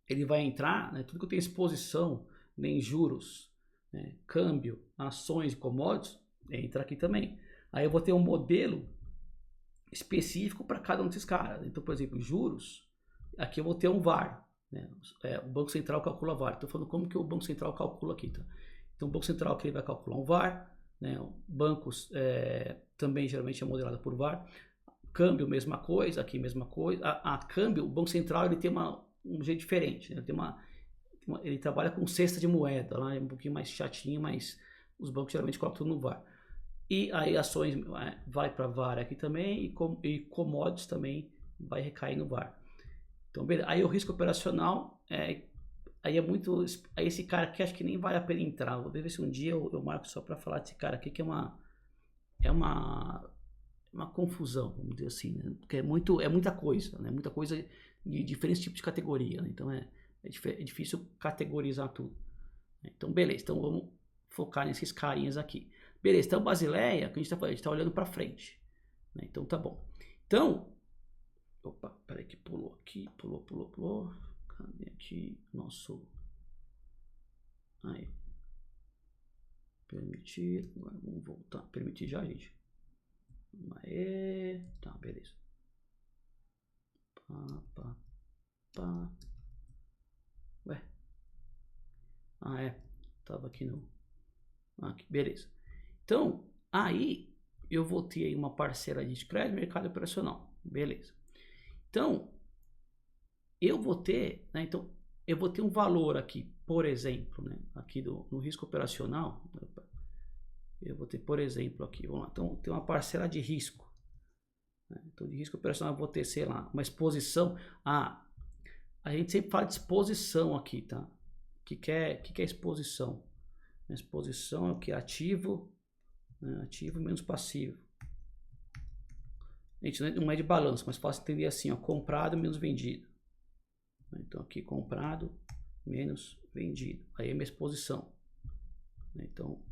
Ele vai entrar, né, tudo que eu tenho exposição, né, em juros, né, câmbio, ações e commodities, entra aqui também. Aí eu vou ter um modelo específico para cada um desses caras. Então, por exemplo, juros, aqui eu vou ter um VaR. Né? O Banco Central calcula VaR. Estou falando como que o Banco Central calcula aqui. Tá? Então, o Banco Central aqui vai calcular um VaR. Né? Bancos também geralmente é modelado por VaR. Câmbio, mesma coisa. Aqui, mesma coisa. A câmbio, o Banco Central ele tem um jeito diferente. Né? Ele trabalha com cesta de moeda. Lá é um pouquinho mais chatinho, mas os bancos geralmente colocam tudo no VaR. E aí ações vai para VaR aqui também e commodities também vai recair no VaR. Então, beleza. Aí o risco operacional, aí é muito... Aí esse cara aqui acho que nem vale a pena entrar. Vou ver se um dia eu marco só para falar desse cara aqui, que é uma confusão, vamos dizer assim, né? Porque é muita coisa, né? Muita coisa de diferentes tipos de categoria, né? Então é difícil categorizar tudo. Então, beleza. Então vamos focar nesses carinhas aqui. Beleza, então Basileia, que a gente está olhando para frente. Né? Então tá bom. Então, opa, peraí que pulou aqui, pulou. Cadê aqui nosso... Aí. Permitir, agora vamos voltar. Permitir já, gente. Aê, tá, beleza. Pá. Ué. Tava aqui no... Aqui, beleza. Então, aí eu vou ter aí uma parcela de crédito, mercado operacional. Beleza. Então, eu vou ter, né, eu vou ter um valor aqui, por exemplo, né, aqui no risco operacional. Eu vou ter, por exemplo, aqui, vamos lá. Então, tem uma parcela de risco. Né, então, de risco operacional eu vou ter, sei lá, uma exposição. A gente sempre fala de exposição aqui, tá? O que é exposição? A exposição é o que? Ativo, né? Ativo menos passivo. Gente, não é de balanço, mas fácil entender assim, ó, comprado menos vendido. Então aqui comprado menos vendido. Aí é minha exposição. Então,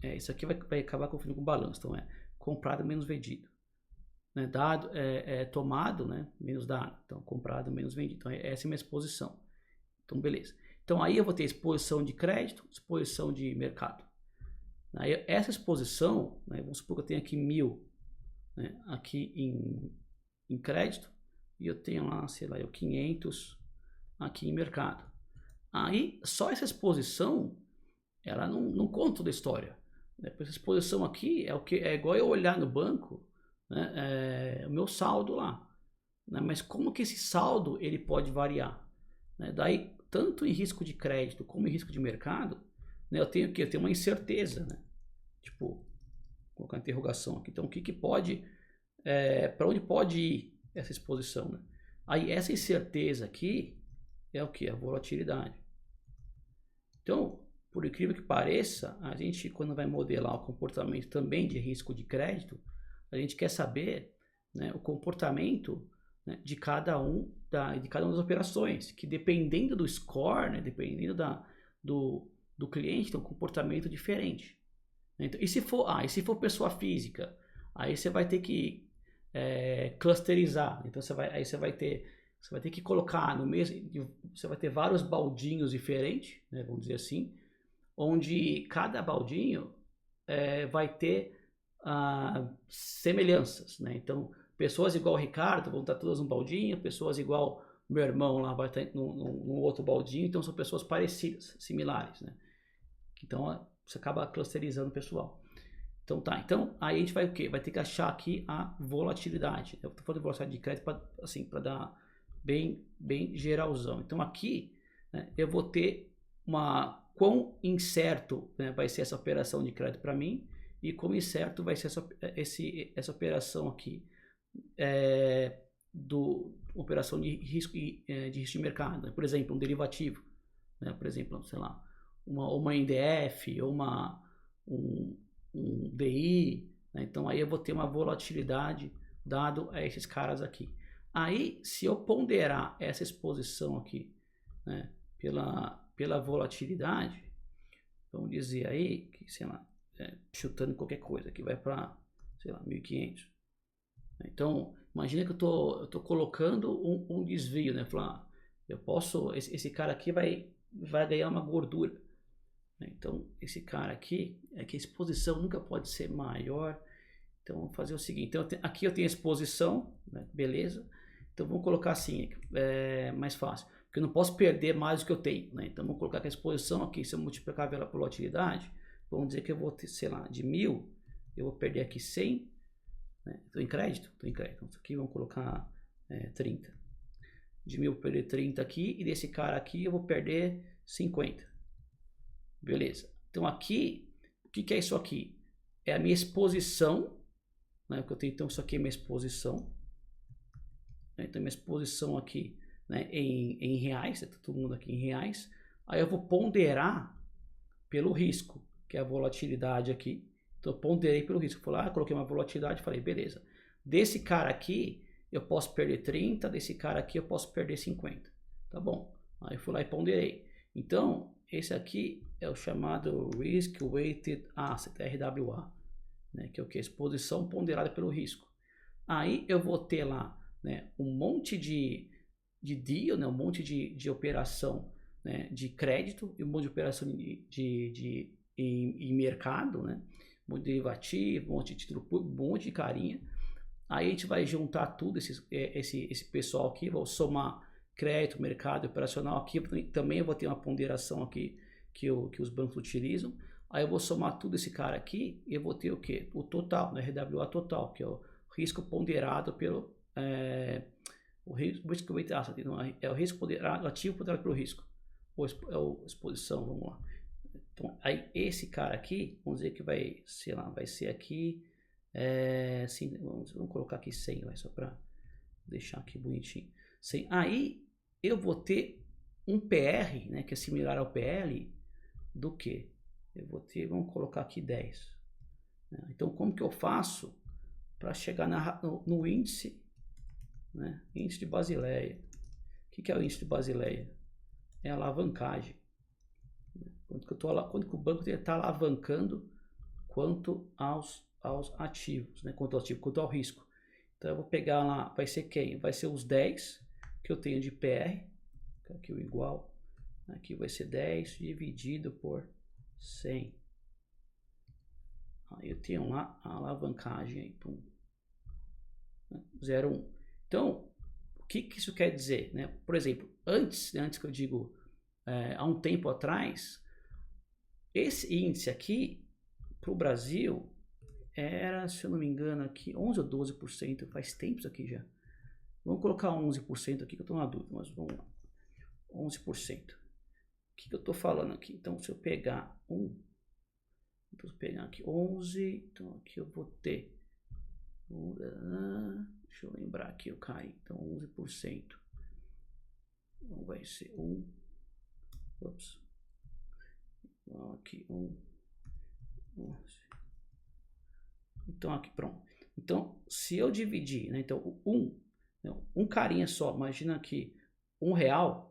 isso aqui vai acabar confundindo com balanço. Então é comprado menos vendido. Né? Dado tomado, né? Menos dado. Então comprado menos vendido. Então essa é minha exposição. Então beleza. Então aí eu vou ter exposição de crédito, exposição de mercado. Aí, essa exposição, né, vamos supor que eu tenho aqui 1.000, né, aqui em crédito, e eu tenho lá, sei lá, 500 aqui em mercado. Aí só essa exposição, ela não conta toda a história. Né? Essa exposição aqui é igual eu olhar no banco, né, o meu saldo lá. Né? Mas como que esse saldo ele pode variar? Né? Daí, tanto em risco de crédito como em risco de mercado, né, eu tenho uma incerteza, né? Tipo, vou colocar interrogação aqui. Então, o que pode, para onde pode ir essa exposição, né? Aí, essa incerteza aqui é o que? A volatilidade. Então, por incrível que pareça, a gente, quando vai modelar o comportamento também de risco de crédito, a gente quer saber, né, o comportamento, né, de cada uma das operações, que dependendo do score, né, dependendo do cliente, tem um comportamento diferente. Então, e se for pessoa física, aí você vai ter que clusterizar. Então você vai ter que colocar no mesmo, você vai ter vários baldinhos diferentes, né, vamos dizer assim, onde cada baldinho vai ter semelhanças, né? Então pessoas igual o Ricardo vão estar todas num baldinho, pessoas igual meu irmão lá vai estar num outro baldinho, então são pessoas parecidas, similares, né? Então você acaba clusterizando o pessoal. Então tá, então aí a gente vai o quê? Vai ter que achar aqui a volatilidade. Eu estou falando de volatilidade de crédito para dar bem geralzão. Então aqui, né, eu vou ter quão incerto, né, vai ser essa operação de crédito para mim e quão incerto vai ser essa operação aqui operação de risco de mercado. Por exemplo, um derivativo, né, por exemplo, sei lá, uma NDF ou um DI, né? Então aí eu vou ter uma volatilidade dado a esses caras aqui. Aí, se eu ponderar essa exposição aqui, né, pela volatilidade, vamos dizer aí que, sei lá, chutando qualquer coisa, que vai para, sei lá, 1.500. Então, imagina que eu tô colocando um desvio, né? Falar, eu posso, esse cara aqui vai ganhar uma gordura. Então, esse cara aqui, é que a exposição nunca pode ser maior. Então, vamos fazer o seguinte. Então, aqui eu tenho a exposição, né? Beleza. Então, vamos colocar assim, é mais fácil. Porque eu não posso perder mais do que eu tenho, né? Então, vamos colocar que a exposição aqui, se eu multiplicar ela por volatilidade, vamos dizer que eu vou ter, sei lá, de 1000, eu vou perder aqui 100, né? Estou em crédito? Estou em crédito. Então, aqui vamos colocar 30. De 1000 eu vou perder 30 aqui, e desse cara aqui eu vou perder 50. Beleza. Então aqui, o que é isso aqui? É a minha exposição, né? Que eu tenho, então isso aqui é minha exposição. Então minha exposição aqui, né, em reais, tá todo mundo aqui em reais. Aí eu vou ponderar pelo risco, que é a volatilidade aqui. Então eu ponderei pelo risco. Fui lá, coloquei uma volatilidade e falei, beleza. Desse cara aqui eu posso perder 30, desse cara aqui eu posso perder 50. Tá bom. Aí eu fui lá e ponderei. Então, esse aqui é o chamado Risk Weighted Asset, RWA, né, que é o que? Exposição ponderada pelo risco. Aí eu vou ter lá, né, um monte de deal, né, um monte de operação, né, de crédito e um monte de operação em mercado, né, um monte de derivativo, um monte de título público, um monte de carinha. Aí a gente vai juntar tudo, esse pessoal aqui, vou somar crédito, mercado operacional aqui, também eu vou ter uma ponderação aqui que os bancos utilizam. Aí eu vou somar tudo esse cara aqui e eu vou ter o que? O total, né? RWA total, que é o risco ponderado pelo o risco é o risco ponderado, ativo ponderado pelo risco, ou exposição, vamos lá. Então aí esse cara aqui, vamos dizer que vai, sei lá, vai ser aqui assim, vamos colocar aqui 100, vai, só para deixar aqui bonitinho. 100. Aí eu vou ter um PR, né, que é similar ao PL, do que? Eu vou ter, vamos colocar aqui 10. Então, como que eu faço para chegar no índice, né, índice de Basileia? O que é o índice de Basileia? É a alavancagem. Quando que o banco está alavancando quanto aos ativos, né, quanto ao risco. Então, eu vou pegar lá, vai ser quem? Vai ser os 10 que eu tenho de PR, aqui o igual, aqui vai ser 10 dividido por 100. Aí eu tenho lá a alavancagem aí, pum, 0,1. Então, o que isso quer dizer, né? Por exemplo, antes que eu digo, há um tempo atrás, esse índice aqui, para o Brasil, era, se eu não me engano, aqui 11 ou 12%, faz tempo isso aqui já. Vamos colocar 11% aqui que eu estou na dúvida, mas vamos lá. 11%. O que eu estou falando aqui? Então, se eu pegar então, se eu pegar aqui 11, então aqui eu vou ter, deixa eu lembrar aqui o cara, então 11%. Então vai ser 1, ops, aqui 1, 11. Então aqui, pronto. Então, se eu dividir, né, então um carinha só, imagina aqui R$1,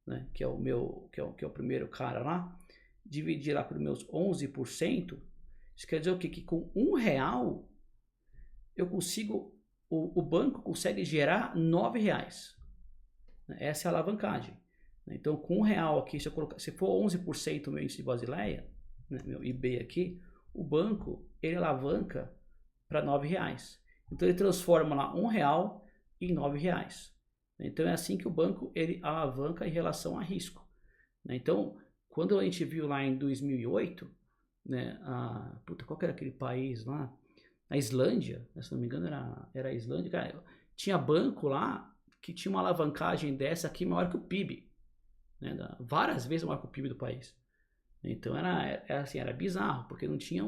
né, que é o meu, que é o primeiro cara lá, dividir lá pelos meus 11%, isso quer dizer o quê? Que com R$1 eu consigo, o banco consegue gerar R$9. Essa é a alavancagem. Então, com R$1 aqui, se for 11% o meu índice de Basileia, né, meu IB aqui, o banco, ele alavanca para R$9. Então, ele transforma lá R$1 em R$9. Então, é assim que o banco, ele alavanca em relação a risco. Então, quando a gente viu lá em 2008, né, qual que era aquele país lá? A Islândia, se não me engano era a Islândia, cara, tinha banco lá que tinha uma alavancagem dessa aqui maior que o PIB, né, várias vezes maior que o PIB do país. Então era bizarro, porque não tinha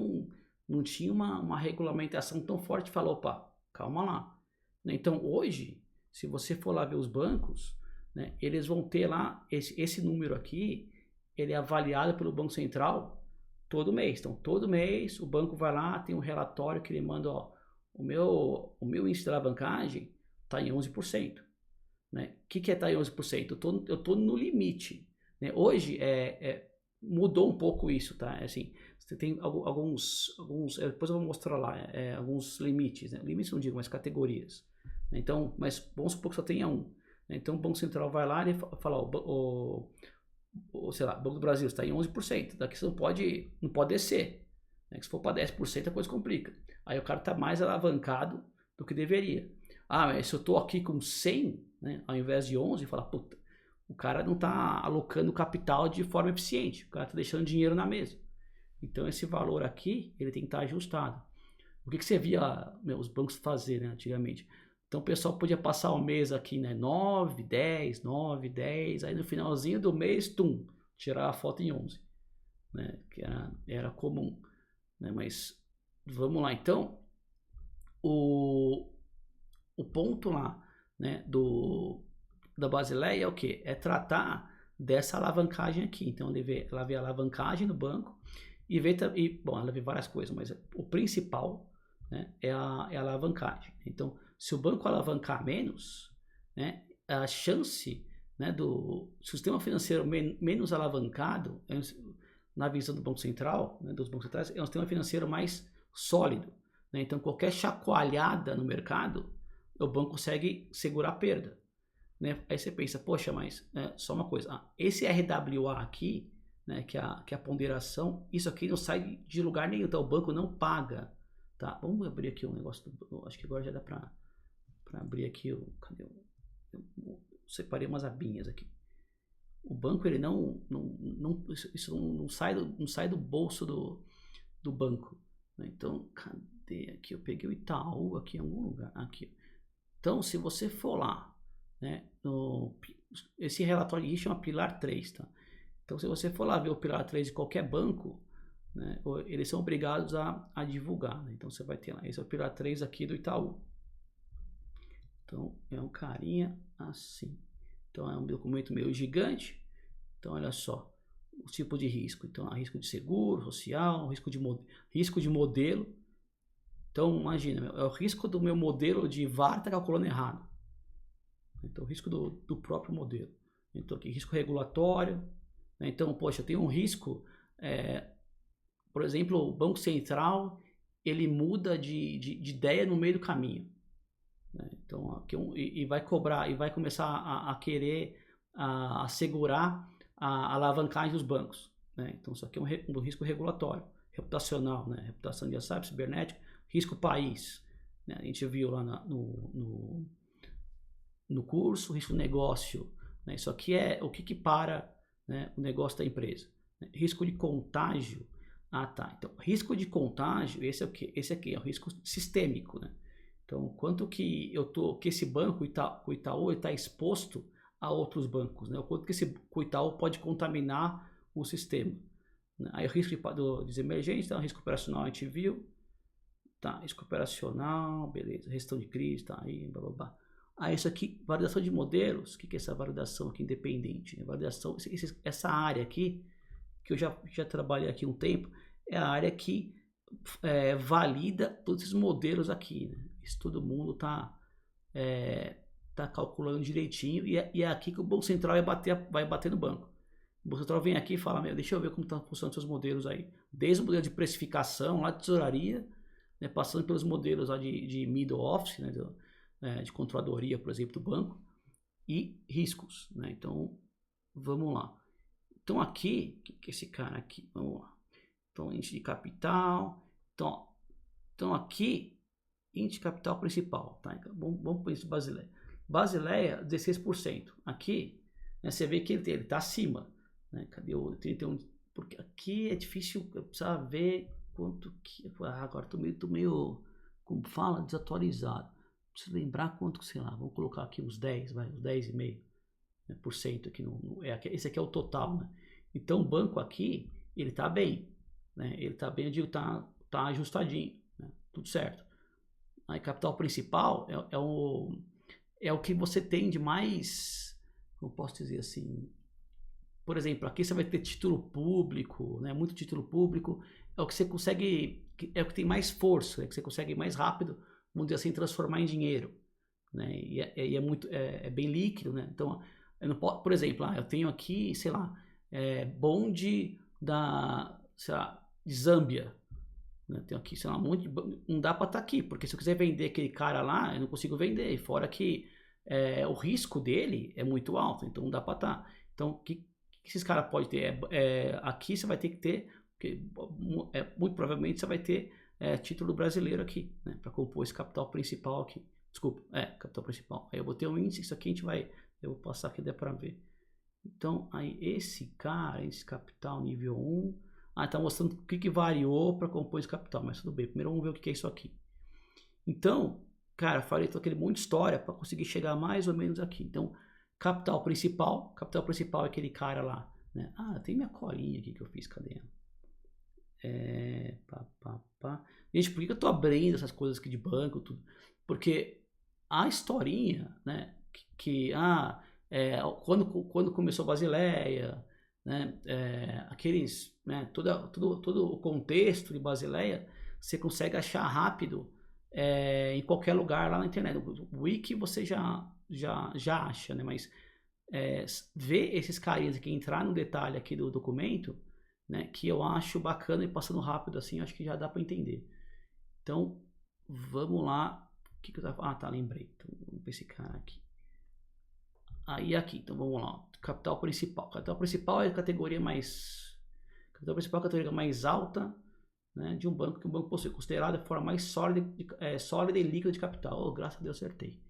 uma regulamentação tão forte. Falou, opa, calma lá. Então hoje, se você for lá ver os bancos, né, eles vão ter lá esse número aqui, ele é avaliado pelo Banco Central todo mês. Então todo mês o banco vai lá, tem um relatório que ele manda, ó, o meu índice de alavancagem está em 11%. Né? O que é estar em 11%? Eu tô no limite. Né? Hoje mudou um pouco isso, tá? Assim, você tem alguns depois eu vou mostrar lá, alguns limites, né? Limites não digo, mas categorias. Então, mas vamos supor que só tenha um. Né? Então o Banco Central vai lá e fala, ou sei lá, Banco do Brasil está em 11%, daqui você não pode descer, né? Que se for para 10% a coisa complica. Aí o cara está mais alavancado do que deveria. Ah, mas se eu estou aqui com 100, né, ao invés de 11, fala, puta, o cara não está alocando capital de forma eficiente, o cara está deixando dinheiro na mesa. Então esse valor aqui, ele tem que estar ajustado. O que você via os bancos fazer, né, antigamente? Então o pessoal podia passar o mês aqui, né, 9, 10, 9, 10, aí no finalzinho do mês, tirar a foto em 11, né, que era comum, né, mas vamos lá, então, o ponto lá, né, da Basileia é o que? É tratar dessa alavancagem aqui, então ela vê a alavancagem do banco e bom, ela vê várias coisas, mas o principal, né, é a alavancagem. Então, se o banco alavancar menos, né, a chance, né, do sistema financeiro menos alavancado, na visão do Banco Central, né, dos bancos centrais, é um sistema financeiro mais sólido, né? Então, qualquer chacoalhada no mercado, o banco consegue segurar a perda, né? Aí você pensa, poxa, mas só uma coisa, esse RWA aqui, né, que é a ponderação, isso aqui não sai de lugar nenhum, então o banco não paga, tá? Vamos abrir aqui um negócio, acho que agora já dá para abrir aqui, cadê eu separei umas abinhas aqui. O banco, ele isso não sai do bolso do banco, né? Então, cadê aqui? Eu peguei o Itaú aqui em algum lugar, aqui. Então, se você for lá, né, esse relatório aqui chama Pilar 3, tá? Então, se você for lá ver o Pilar 3 de qualquer banco, né, eles são obrigados a divulgar, né? Então, você vai ter lá, esse é o Pilar 3 aqui do Itaú. Então, é um carinha assim. Então, é um documento meio gigante. Então, olha só, o tipo de risco. Então, há risco de seguro, social, risco de modelo. Então, imagina, é o risco do meu modelo de VAR está calculando errado. Então, o risco do próprio modelo. Então, aqui, risco regulatório. Né? Então, poxa, eu tenho um risco, por exemplo, o Banco Central, ele muda de ideia no meio do caminho. Né? Então, aqui e vai cobrar, e vai começar a querer assegurar a alavancagem dos bancos. Né? Então, isso aqui é um risco regulatório, reputacional, né? Reputação de cyber, cibernética, risco país. Né? A gente viu lá no curso, risco negócio. Né? Isso aqui é o que para, né, o negócio da empresa. Né? Risco de contágio. Ah, tá. Então, risco de contágio, esse é o quê? Esse aqui é o risco sistêmico, né? Então, quanto que que esse banco, o Itaú, está exposto a outros bancos, né? O quanto que o Itaú pode contaminar o sistema. Né? Aí o risco de emergência, então, risco operacional a gente viu. Tá, risco operacional, beleza. Gestão de crise, tá aí, blá, blá, blá. Aí isso aqui, validação de modelos. O que é essa validação aqui independente? Validação, essa área aqui, que eu já trabalhei aqui um tempo, é a área que valida todos esses modelos aqui, né? Isso todo mundo tá calculando direitinho e é aqui que o Banco Central vai bater no banco. O Banco Central vem aqui e fala, deixa eu ver como estão funcionando seus modelos aí. Desde o modelo de precificação, lá de tesouraria, né, passando pelos modelos lá de middle office, né, de controladoria, por exemplo, do banco, e riscos. Né? Então, vamos lá. Então aqui, que esse cara aqui, vamos lá. Então, índice de capital. Então aqui, índice de capital principal, tá? Então, vamos para isso, Basileia. Basileia, 16%. Aqui, né, você vê que ele está acima. Né? Cadê o 31? Porque aqui é difícil, eu precisava ver quanto que... agora estou meio, como fala, desatualizado. Preciso lembrar quanto, sei lá, vamos colocar aqui uns 10, uns 10,5%, né, por cento aqui. Esse aqui é o total, né? Então o banco aqui, ele está bem. Né? Ele está bem, eu digo, tá ajustadinho. Né? Tudo certo. Aí capital principal é o que você tem de mais, como posso dizer assim, por exemplo, aqui você vai ter título público, né? Muito título público, é o que você consegue, é o que tem mais força, é o que você consegue mais rápido, vamos dizer assim, transformar em dinheiro, né? E é bem líquido, né? Então, eu não posso, por exemplo, eu tenho aqui, sei lá, bonde sei lá, de Zâmbia, né? Tenho aqui, sei lá, não dá para estar aqui, porque se eu quiser vender aquele cara lá, eu não consigo vender, fora que o risco dele é muito alto, então não dá para estar. Então, que esses caras podem ter? Aqui você vai ter que ter, porque, muito provavelmente você vai ter título brasileiro aqui, né? Para compor esse capital principal aqui. Desculpa, capital principal. Aí eu botei um índice, isso aqui a gente vai, eu vou passar aqui, dá para ver. Então, aí esse cara, esse capital nível 1, tá mostrando o que variou para compor esse capital, mas tudo bem. Primeiro vamos ver o que é isso aqui. Então, cara, falei aquele monte de história para conseguir chegar mais ou menos aqui. Então, capital principal é aquele cara lá, né? Tem minha colinha aqui que eu fiz, cadê ela? Gente, por que eu tô abrindo essas coisas aqui de banco, tudo? Porque a historinha, né, quando começou Basileia, né, aqueles, né, todo o contexto de Basileia, você consegue achar rápido em qualquer lugar lá na internet. O Wiki você já acha, né, mas ver esses carinhas aqui, entrar no detalhe aqui do documento, né, que eu acho bacana e passando rápido assim, acho que já dá para entender. Então, vamos lá. O que eu tava... lembrei. Então, vamos ver esse cara aqui. Aí aqui, então vamos lá. Capital principal. Capital principal é a categoria mais... Capital principal é a categoria mais alta, né, de um banco, que um banco possui, considerada a forma mais sólida e líquida de capital. Graças a Deus acertei.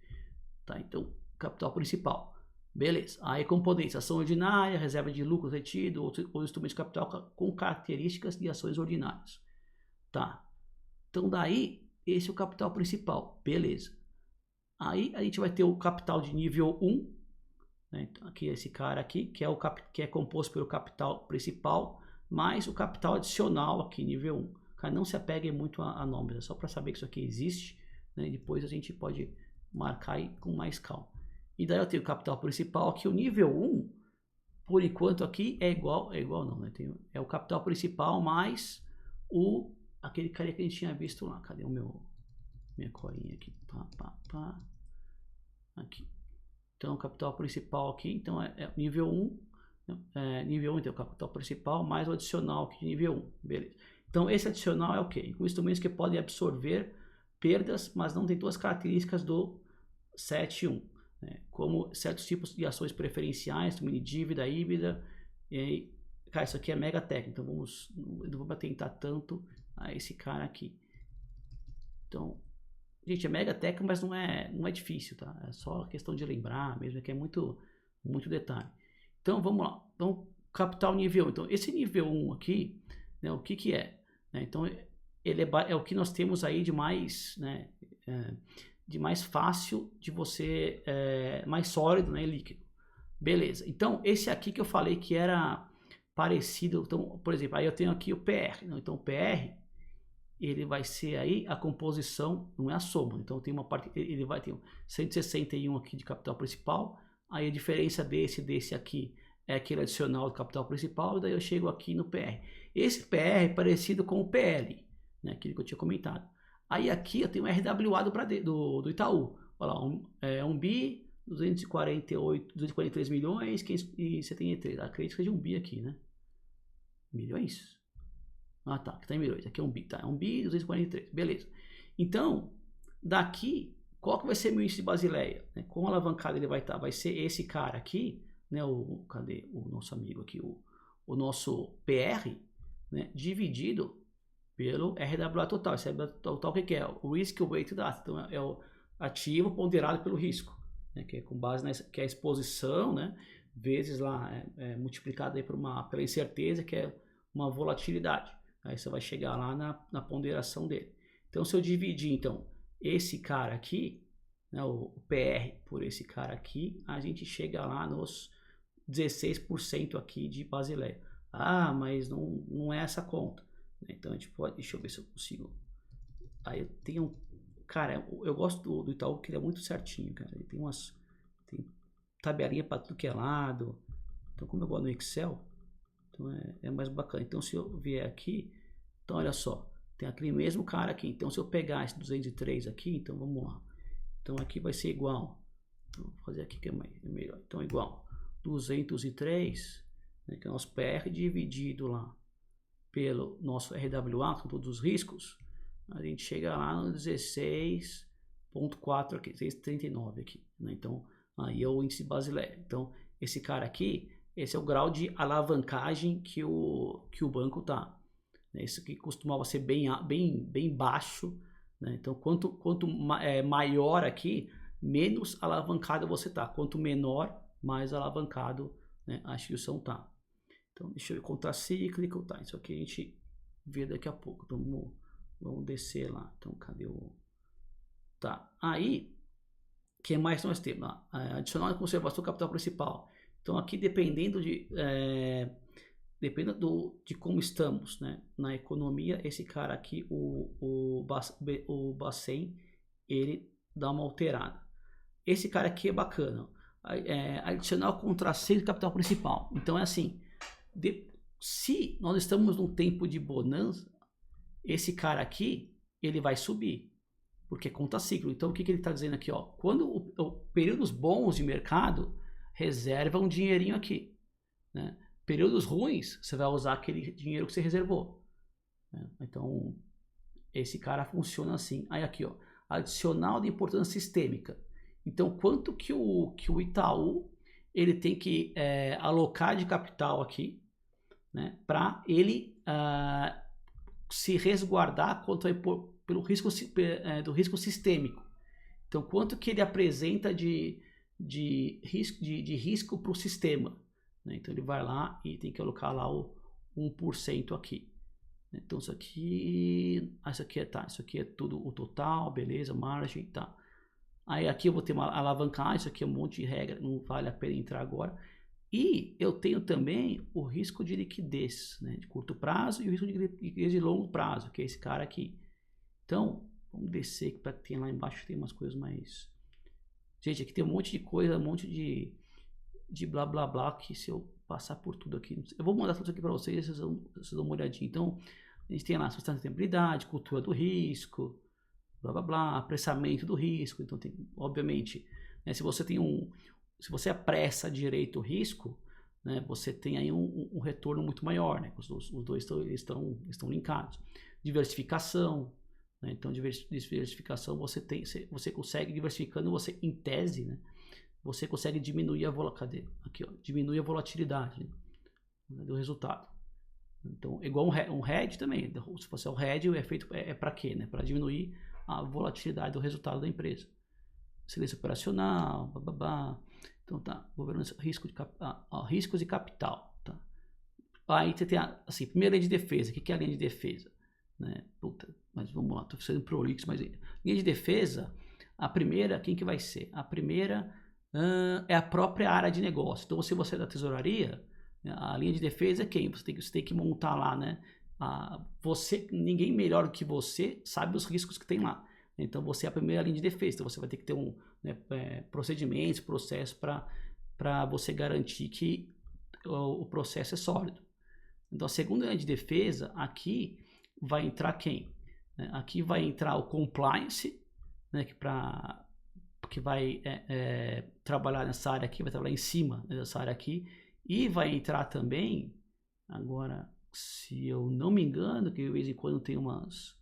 Tá, então, capital principal. Beleza. Aí componentes, ação ordinária, reserva de lucro retido, ou instrumento de capital com características de ações ordinárias. Tá. Então daí, esse é o capital principal. Beleza. Aí a gente vai ter o capital de nível 1, né? Então, aqui esse cara aqui, que é composto pelo capital principal, mais o capital adicional aqui, nível 1. Cara, não se apegue muito a números, é só para saber que isso aqui existe, né? Depois a gente pode marcar aí com mais calma. E daí eu tenho o capital principal aqui, o nível 1, por enquanto aqui é igual não, né? É o capital principal mais aquele cara que a gente tinha visto lá. Cadê minha colinha aqui? Aqui. Então, o capital principal aqui, então é nível 1, nível 1 tem o capital principal mais o adicional aqui de nível 1, beleza. Então, esse adicional é o quê? Com instrumentos que podem absorver perdas, mas não tem todas as características do 7.1. Né, como certos tipos de ações preferenciais, mini dívida híbrida. Cara, isso aqui é mega técnico, então não vamos atentar tanto a esse cara aqui. Então, gente, é mega técnico, mas não é difícil, tá? É só questão de lembrar mesmo, que é muito detalhe. Então, vamos lá. Então, capital nível 1. Então, esse nível 1 aqui, né, o que é? Né, então, ele é o que nós temos aí de mais, né, de mais fácil de você, mais sólido, né, líquido. Beleza. Então, esse aqui que eu falei que era parecido, então, por exemplo, aí eu tenho aqui o PR. Então, o PR, ele vai ser aí a composição, não é a soma. Então, tem uma parte, ele vai ter 161 aqui de capital principal, aí a diferença desse aqui é aquele adicional do capital principal, e daí eu chego aqui no PR. Esse PR é parecido com o PL, né, aquilo que eu tinha comentado. Aí aqui eu tenho o RWA do Itaú. Olha lá, 1 bi, 243 milhões e 73. A crítica de 1 bi aqui, né? Milhões? Tá, aqui tá em milhões. Aqui é 1 bi, tá? É 1 bi, 243. Beleza. Então, daqui, qual que vai ser meu índice de Basileia? Né? Com alavancada ele vai estar, vai ser esse cara aqui, né? Cadê o nosso amigo aqui? O nosso PR, né? Dividido pelo RWA total. Esse RWA total o que é? O Risk Weighted Asset. Então é o ativo ponderado pelo risco, né? Que é com base nessa, que é a exposição, né? Vezes lá multiplicado aí pela incerteza, que é uma volatilidade. Aí você vai chegar lá na ponderação dele. Então se eu dividir então esse cara aqui, né, o PR por esse cara aqui, a gente chega lá nos 16% aqui de Basileia. Mas não é essa conta. Então a gente pode, deixa eu ver se eu consigo. Aí eu tenho, cara, eu gosto do Itaú, que ele é muito certinho, cara. Ele tem tabelinha para tudo que é lado. Então, como eu gosto no Excel, então é mais bacana. Então, se eu vier aqui, então olha só, tem aquele mesmo cara aqui. Então, se eu pegar esse 203 aqui, então vamos lá. Então, aqui vai ser igual. Então, vou fazer aqui que é melhor. Então, igual 203, né, que é o nosso PR dividido lá pelo nosso RWA, com todos os riscos, a gente chega lá no 16.4 aqui, 639 aqui, né? Então, aí é o índice Basileia. Então, esse cara aqui esse é o grau de alavancagem que o banco está. Isso aqui costumava ser bem baixo, né? Então, quanto maior aqui, menos alavancado você está. Quanto menor, mais alavancado, né, a instituição está. Então, deixa eu ver, contracíclico, tá? Isso aqui a gente vê daqui a pouco. Então, vamos descer lá. Então, cadê o... Tá, aí, o que mais nós temos? Adicional de conservação do capital principal. Então, aqui, dependendo de como estamos, né, na economia, esse cara aqui, o Bacen, ele dá uma alterada. Esse cara aqui é bacana. Adicional contracíclico capital principal. Então, é assim, se nós estamos num tempo de bonança, esse cara aqui, ele vai subir, porque é contraciclo. Então, o que ele está dizendo aqui? Ó, quando períodos bons de mercado, reserva um dinheirinho aqui, né? Períodos ruins, você vai usar aquele dinheiro que você reservou, né? Então, esse cara funciona assim. Aí aqui, ó, adicional de importância sistêmica. Então, quanto que o Itaú ele tem que alocar de capital aqui, né, para ele se resguardar pelo risco do risco sistêmico. Então, quanto que ele apresenta de risco para o sistema, né? Então, ele vai lá e tem que alocar lá o 1% aqui. Então, isso aqui é tudo o total, beleza, margem, tá. Aí aqui eu vou ter uma alavancagem, isso aqui é um monte de regra, não vale a pena entrar agora. E eu tenho também o risco de liquidez, né, de curto prazo, e o risco de liquidez de longo prazo, que é esse cara aqui. Então, vamos descer para que tem lá embaixo, tem umas coisas mais... Gente, aqui tem um monte de coisa, um monte de blá blá blá, que se eu passar por tudo aqui... Eu vou mandar tudo isso aqui para vocês, vocês dão uma olhadinha. Então, a gente tem lá sustentabilidade, cultura do risco, blá blá blá, apressamento do risco. Então, tem, obviamente, né, se você apressa direito o risco, né, você tem aí um retorno muito maior, né? Os dois estão linkados. Diversificação, né? Então, diversificação você consegue, diversificando, você em tese, né, você consegue diminuir diminuir a volatilidade, né, do resultado. Então, igual um hedge também. Se você é o hedge, é feito para quê? Né? Para diminuir a volatilidade do resultado da empresa. Silêncio operacional, bababá. Então tá, governança, riscos de capital, tá? Aí você tem assim, primeira linha de defesa. O que é a linha de defesa? Né? Puta, mas vamos lá, tô sendo prolixo, mas linha de defesa, a primeira, quem que vai ser? A primeira é a própria área de negócio. Então, se você é da tesouraria, a linha de defesa é quem? Você tem que montar lá, né? Ninguém melhor do que você sabe os riscos que tem lá. Então, você é a primeira linha de defesa. Então, você vai ter que ter procedimentos, processo para você garantir que o processo é sólido. Então, a segunda linha de defesa, aqui vai entrar quem? Aqui vai entrar o compliance, né, que vai trabalhar nessa área aqui, vai trabalhar em cima dessa área aqui. E vai entrar também, agora, se eu não me engano, que de vez em quando tem umas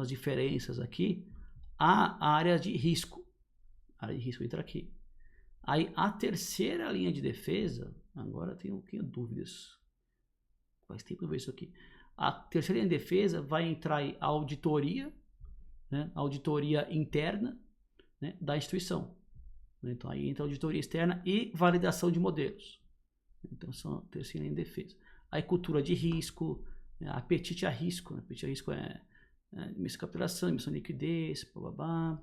diferenças aqui, a área de risco. A área de risco entra aqui. Aí a terceira linha de defesa, agora tenho dúvidas. Faz tempo que eu vejo isso aqui. A terceira linha de defesa vai entrar aí a auditoria, né, a auditoria interna, né, da instituição. Então aí entra a auditoria externa e validação de modelos. Então são a terceira linha de defesa. Aí cultura de risco, apetite a risco. Né? Apetite a risco é emissão de capitulação, emissão de liquidez, blá.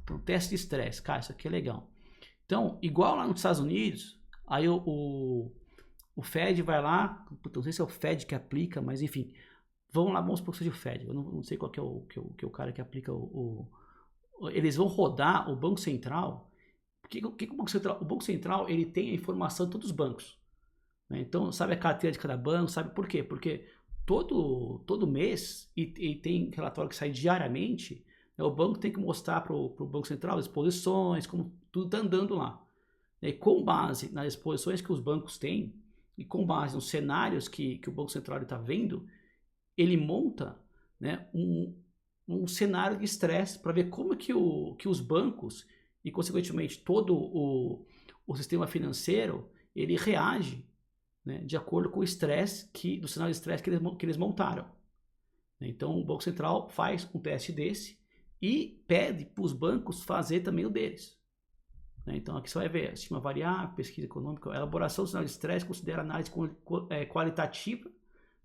Então, teste de estresse, cara, isso aqui é legal. Então, igual lá nos Estados Unidos, aí o Fed vai lá, não sei se é o Fed que aplica, mas enfim, vamos supor que seja o Fed, eu não sei qual que é o cara que aplica eles vão rodar o Banco Central. O Banco Central? O Banco Central, ele tem a informação de todos os bancos, né? Então, sabe a carteira de cada banco, sabe por quê? Porque todo mês, e tem relatório que sai diariamente, né, o banco tem que mostrar para o Banco Central as posições, como tudo está andando lá. E com base nas posições que os bancos têm, e com base nos cenários que o Banco Central está vendo, ele monta, né, um cenário de estresse para ver como que os bancos e, consequentemente, todo o sistema financeiro ele reage, né, de acordo com o estresse do sinal de estresse que eles montaram. Então, o Banco Central faz um teste desse e pede para os bancos fazer também o deles. Então, aqui você vai ver, estima variável, pesquisa econômica, elaboração do sinal de estresse, considera análise qualitativa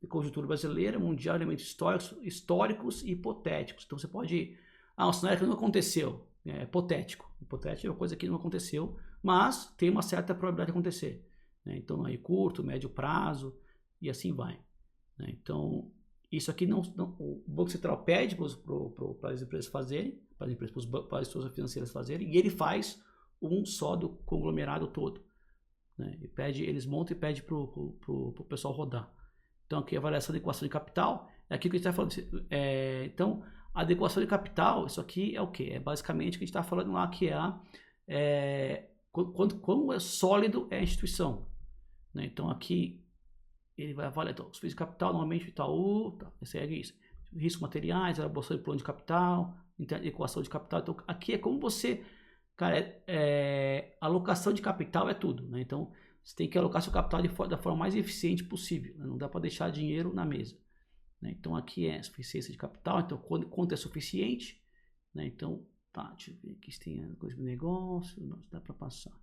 de conjuntura brasileira, mundial, elementos históricos e hipotéticos. Então, você pode... um cenário que não aconteceu, é hipotético. Hipotético é uma coisa que não aconteceu, mas tem uma certa probabilidade de acontecer. Então, aí curto, médio prazo e assim vai. Então, isso aqui o Banco Central pede para as empresas fazerem, para as instituições financeiras fazerem, e ele faz um só do conglomerado todo. Eles montam e pede para o pessoal rodar. Então, aqui a avaliação da adequação de capital, é aquilo que a gente está falando. Então, a adequação de capital, isso aqui é o quê? É basicamente o que a gente está falando lá, que é quão sólido é a instituição. Então, aqui, ele vai avaliar os fins de capital, normalmente o Itaú, segue isso. Riscos materiais, elaboração de plano de capital, adequação de capital. Então, aqui é como você... Cara, alocação de capital é tudo, Então, você tem que alocar seu capital da forma mais eficiente possível, Não dá para deixar dinheiro na mesa, Então, aqui é suficiência de capital, então, quanto é suficiente, Então, deixa eu ver aqui se tem coisa de negócio, não dá para passar.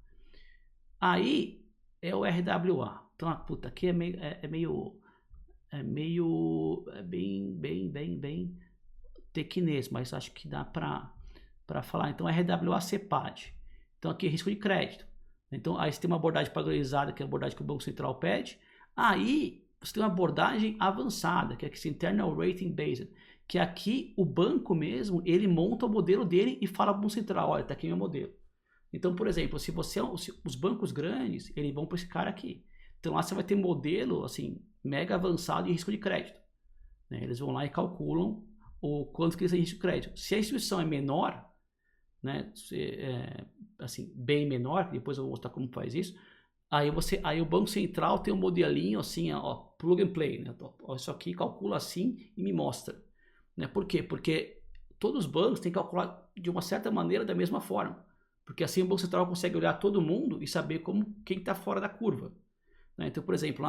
Aí, é o RWA. Então, aqui é bem tequinês, mas acho que dá para falar. Então, RWA CEPAD. Então, aqui é risco de crédito. Então, aí você tem uma abordagem padronizada, que é a abordagem que o Banco Central pede. Aí, você tem uma abordagem avançada, que é esse Internal Rating Based, que aqui o banco mesmo, ele monta o modelo dele e fala para o Banco Central, olha, tá aqui meu modelo. Então, por exemplo, se os bancos grandes, eles vão para esse cara aqui. Então, lá você vai ter modelo, assim, mega avançado de risco de crédito. Eles vão lá e calculam o quanto que eles têm risco de crédito. Se a instituição é menor, assim, bem menor, depois eu vou mostrar como faz isso, aí o Banco Central tem um modelinho assim, plug and play, isso aqui calcula assim e me mostra. Por quê? Porque todos os bancos têm que calcular de uma certa maneira da mesma forma, porque assim o Banco Central consegue olhar todo mundo e saber quem está fora da curva. Então, por exemplo,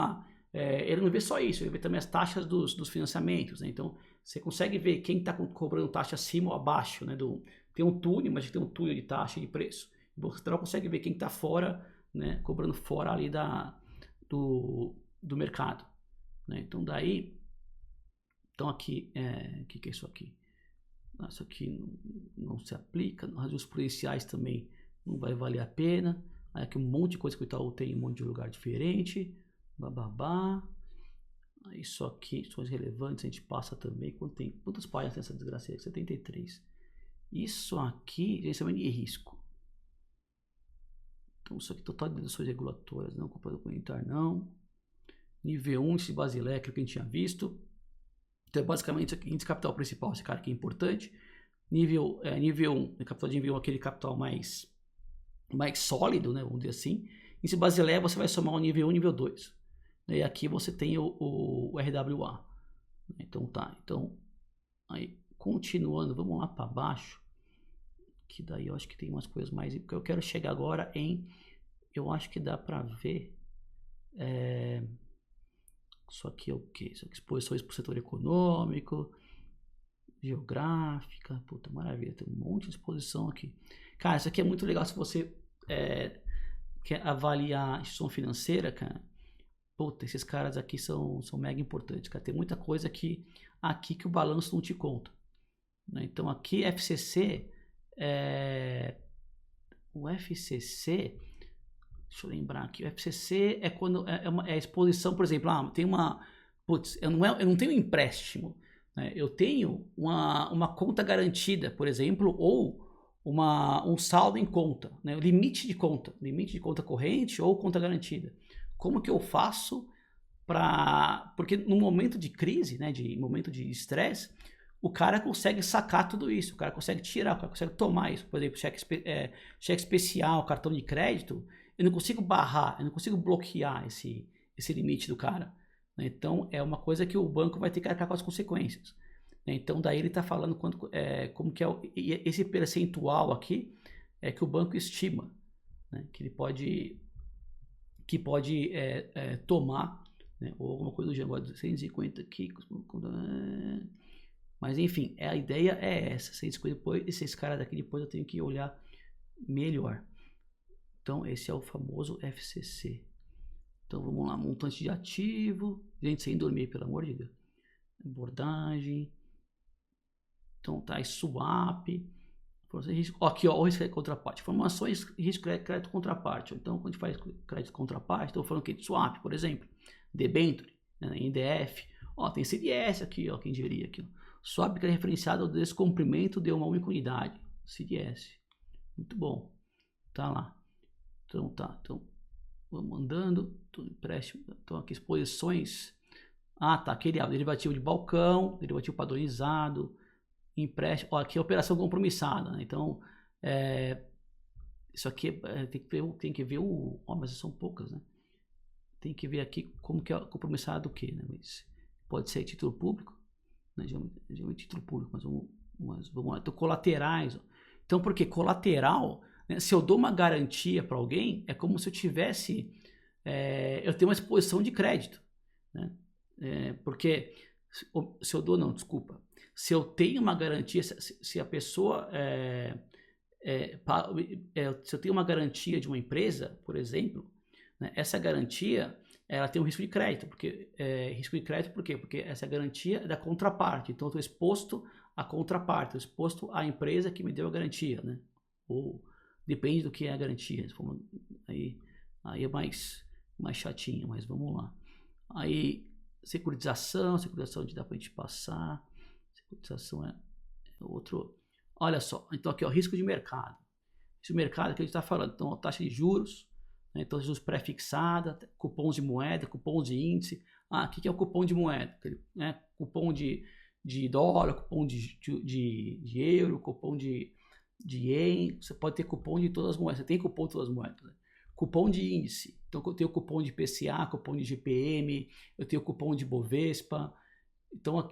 ele não vê só isso, ele vê também as taxas dos financiamentos. Então, você consegue ver quem está cobrando taxa acima ou abaixo. Tem um túnel, mas tem um túnel de taxa de preço. O Banco Central consegue ver quem está fora, cobrando fora ali do mercado. Então, aqui, o que é isso aqui? Isso aqui não se aplica, os policiais também não vai valer a pena. Aí aqui um monte de coisa que o Itaú tem em um monte de lugar diferente, bababá. Isso aqui, são relevantes, a gente passa também. Quantas páginas tem essa desgraça aí? 73. Isso aqui, gerenciamento de risco. Então, isso aqui, total de deduções regulatórias, não, comprador comunitário, não. Nível 1, índice de Basileia, que a gente tinha visto. Então, basicamente, índice de capital principal, esse cara aqui é importante. Nível 1, capital de nível 1, aquele capital mais sólido, vamos dizer assim. Índice de Basileia, você vai somar o nível 1 e nível 2. E aqui você tem o RWA. Então, aí, continuando, vamos lá para baixo. Que daí eu acho que tem umas coisas mais... Porque eu quero chegar agora eu acho que dá para ver... Isso aqui é o quê? Isso aqui, exposições para o setor econômico, geográfica, puta, maravilha, tem um monte de exposição aqui. Cara, isso aqui é muito legal se você quer avaliar a instituição financeira, cara. Puta, esses caras aqui são mega importantes, cara. Tem muita coisa aqui que o balanço não te conta. Então aqui FCC, o FCC... Deixa eu lembrar aqui. O FCC é quando é a exposição, por exemplo, tem uma... Putz, eu não tenho um empréstimo. Eu tenho uma conta garantida, por exemplo, ou um saldo em conta. Limite de conta corrente ou conta garantida. Como que eu faço para... Porque no momento de crise, momento de estresse, o cara consegue sacar tudo isso. O cara consegue tirar, o cara consegue tomar isso. Por exemplo, cheque especial, cartão de crédito... Eu não consigo barrar, eu não consigo bloquear esse limite do cara. Então, é uma coisa que o banco vai ter que arcar com as consequências. Então, daí ele está falando como que é esse percentual aqui que o banco estima. Que ele pode que pode tomar, né, ou alguma coisa do gênero. Agora 150 aqui, mas enfim, a ideia é essa. 150 depois, esses caras daqui depois eu tenho que olhar melhor. Então esse é o famoso FCC. Então vamos lá, montante de ativo, gente, sem dormir, pelo amor de Deus. Abordagem. Então tá, swap. Aqui, ó, o risco de contraparte. Informações, risco de crédito contraparte. Então, quando a gente faz crédito contraparte, estou falando aqui de swap, por exemplo, debenture, né, NDF. Ó, tem CDS aqui, ó, quem diria aqui. Ó. Swap que é referenciado ao descumprimento de uma única unidade. CDS. Muito bom. Tá lá. Então, tá. Então, vamos andando. Empréstimo. Então, aqui, exposições. Ah, tá. Aquele derivativo de balcão, derivativo padronizado. Empréstimo, ó, aqui é operação compromissada, né? Então isso aqui tem que ver o, ó, mas são poucas, né? Tem que ver aqui como que é compromissado o que, né? Mas pode ser título público, né? Geralmente título público, mas vamos lá. Então colaterais, ó. Então por que colateral? Né? Se eu dou uma garantia para alguém, é como se eu tivesse, eu tenho uma exposição de crédito, né? Porque se eu dou, não, desculpa. Se eu tenho uma garantia, se a pessoa se eu tenho uma garantia de uma empresa, por exemplo, né, essa garantia ela tem um risco de crédito, risco de crédito por quê? Porque essa garantia é da contraparte, então eu estou exposto à contraparte, estou exposto à empresa que me deu a garantia, né? Ou depende do que é a garantia, aí é mais chatinho, mas vamos lá. Aí securitização de dá para a gente passar. Securitização é outro. Olha só, então aqui ó, risco de mercado. Esse mercado que a gente está falando, então taxa de juros, né, então juros pré-fixada, cupons de moeda, cupons de índice. Ah, o que é o cupom de moeda? Né, cupom de dólar, cupom de euro, cupom de ien. Você pode ter cupom de todas as moedas. Você tem cupom de todas as moedas. Né? Cupom de índice. Então eu tenho cupom de PCA, cupom de GPM, eu tenho cupom de Bovespa. Então,